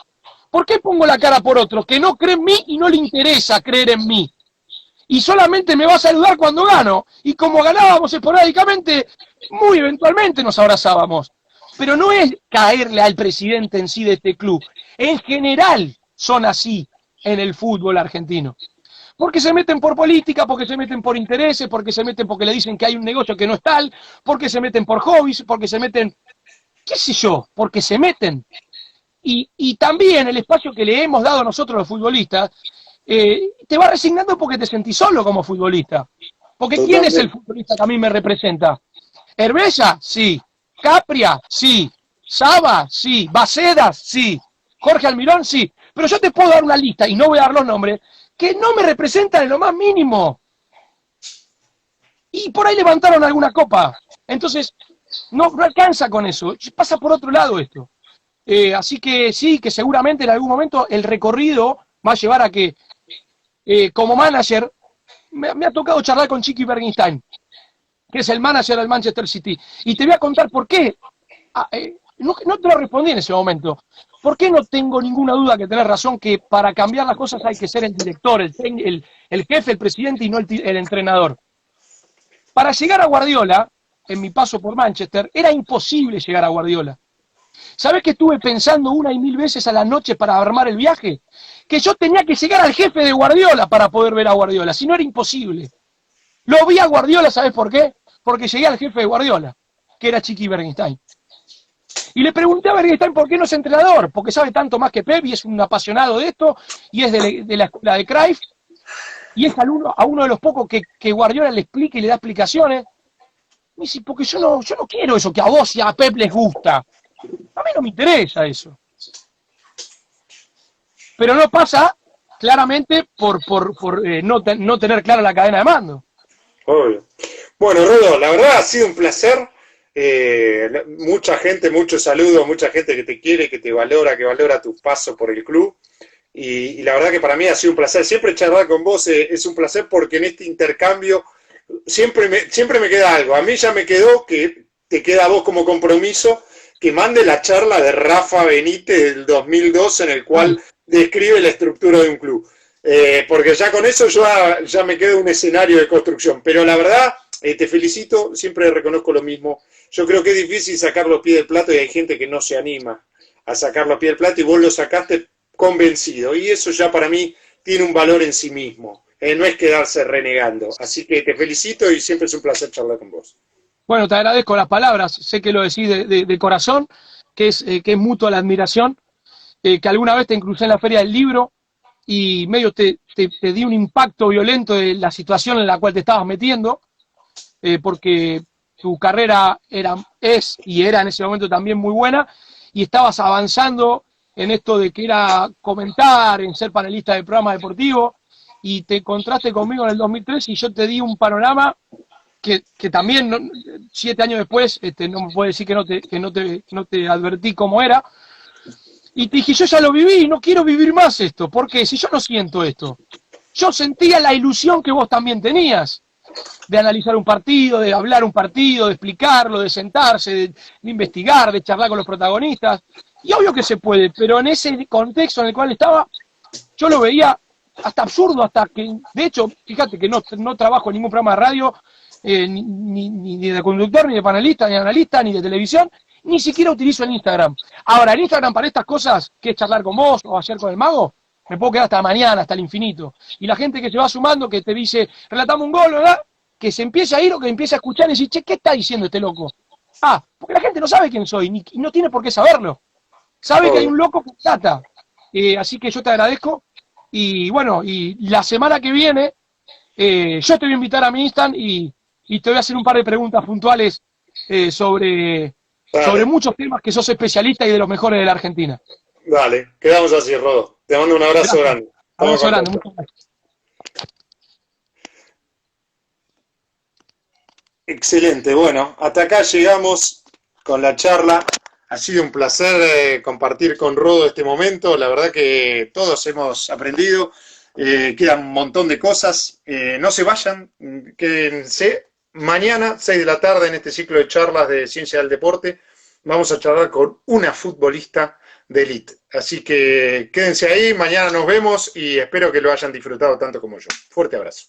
¿Por qué pongo la cara por otro? Que no cree en mí y no le interesa creer en mí. Y solamente me va a saludar cuando gano. Y como ganábamos esporádicamente, muy eventualmente nos abrazábamos. Pero no es caerle al presidente en sí de este club. En general son así en el fútbol argentino. Porque se meten por política, porque se meten por intereses, porque se meten porque le dicen que hay un negocio que no es tal, porque se meten por hobbies, porque se meten, qué sé yo, porque se meten. Y también el espacio que le hemos dado nosotros los futbolistas, te va resignando porque te sentís solo como futbolista. Porque ¿quién es el futbolista que a mí me representa? Herbella, sí. Capria, sí. Saba, sí. Bacedas, sí. Jorge Almirón, sí. Pero yo te puedo dar una lista, y no voy a dar los nombres, que no me representan en lo más mínimo. Y por ahí levantaron alguna copa. Entonces, no alcanza con eso. Pasa por otro lado esto. Así que sí, que seguramente en algún momento el recorrido va a llevar a que, como manager, me ha tocado charlar con Chiqui Bergenstein, que es el manager del Manchester City. Y te voy a contar por qué. No te lo respondí en ese momento. ¿Por qué no tengo ninguna duda que tenés razón que para cambiar las cosas hay que ser el director, el jefe, el presidente y no el entrenador? Para llegar a Guardiola, en mi paso por Manchester, era imposible llegar a Guardiola. ¿Sabés que estuve pensando una y mil veces a la noche para armar el viaje? Que yo tenía que llegar al jefe de Guardiola para poder ver a Guardiola, si no era imposible. Lo vi a Guardiola, ¿sabés por qué? Porque llegué al jefe de Guardiola, que era Chiqui Bergenstein. Y le pregunté a Bergenstein por qué no es entrenador, porque sabe tanto más que Pep y es un apasionado de esto, y es de la escuela de Cruyff, y es a uno de los pocos que Guardiola le explica y le da explicaciones. Me dice, porque yo no quiero eso que a vos y a Pep les gusta. A mí no me interesa eso. Pero no pasa claramente por no tener clara la cadena de mando. Obvio. Bueno, Rodo, la verdad ha sido un placer. Mucha gente, muchos saludos, mucha gente que te quiere, que valora tu paso por el club. Y la verdad que para mí ha sido un placer. Siempre charlar con vos es un placer porque en este intercambio siempre me queda algo. A mí ya me quedó que te queda a vos como compromiso que mande la charla de Rafa Benítez del 2002 en el cual describe la estructura de un club. Porque ya con eso yo ya me queda un escenario de construcción. Pero la verdad, te felicito, siempre reconozco lo mismo. yo creo que es difícil sacar los pies del plato y hay gente que no se anima a sacar los pies del plato y vos lo sacaste convencido. Y eso ya para mí tiene un valor en sí mismo. No es quedarse renegando. Así que te felicito y siempre es un placer charlar con vos. Bueno, te agradezco las palabras, sé que lo decís de corazón, que es mutua la admiración, que alguna vez te crucé en la Feria del Libro y medio te di un impacto violento de la situación en la cual te estabas metiendo, porque tu carrera es y era en ese momento también muy buena, y estabas avanzando en esto de que era comentar, en ser panelista de programa deportivo, y te encontraste conmigo en el 2003 y yo te di un panorama que también 7 años después no me puedes decir que no te advertí cómo era, y te dije, yo ya lo viví, no quiero vivir más esto, porque si yo no siento esto, yo sentía la ilusión que vos también tenías, de analizar un partido, de hablar un partido, de explicarlo, de sentarse, de investigar, de charlar con los protagonistas, y obvio que se puede, pero en ese contexto en el cual estaba, yo lo veía hasta absurdo, hasta que, de hecho, fíjate que no trabajo en ningún programa de radio, ni de conductor, ni de panelista, ni de analista, ni de televisión, ni siquiera utilizo el Instagram. Ahora, el Instagram para estas cosas, que es charlar con vos o ayer con el mago, me puedo quedar hasta mañana, hasta el infinito. Y la gente que se va sumando, que te dice, relatame un gol, ¿verdad? Que se empiece a ir o que empiece a escuchar y decir, che, ¿qué está diciendo este loco? Ah, porque la gente no sabe quién soy, y no tiene por qué saberlo. Sabe que hay un loco que trata. Así que yo te agradezco. Y bueno, y la semana que viene, yo te voy a invitar a mi Instagram y te voy a hacer un par de preguntas puntuales sobre muchos temas que sos especialista y de los mejores de la Argentina. Dale, quedamos así, Rodo. Te mando un abrazo grande. Un abrazo grande, muchas gracias. Excelente, bueno, hasta acá llegamos con la charla. Ha sido un placer compartir con Rodo este momento. La verdad que todos hemos aprendido. Quedan un montón de cosas. No se vayan, quédense. Mañana, 6 de la tarde, en este ciclo de charlas de Ciencia del Deporte, vamos a charlar con una futbolista de élite. Así que quédense ahí, mañana nos vemos y espero que lo hayan disfrutado tanto como yo. Fuerte abrazo.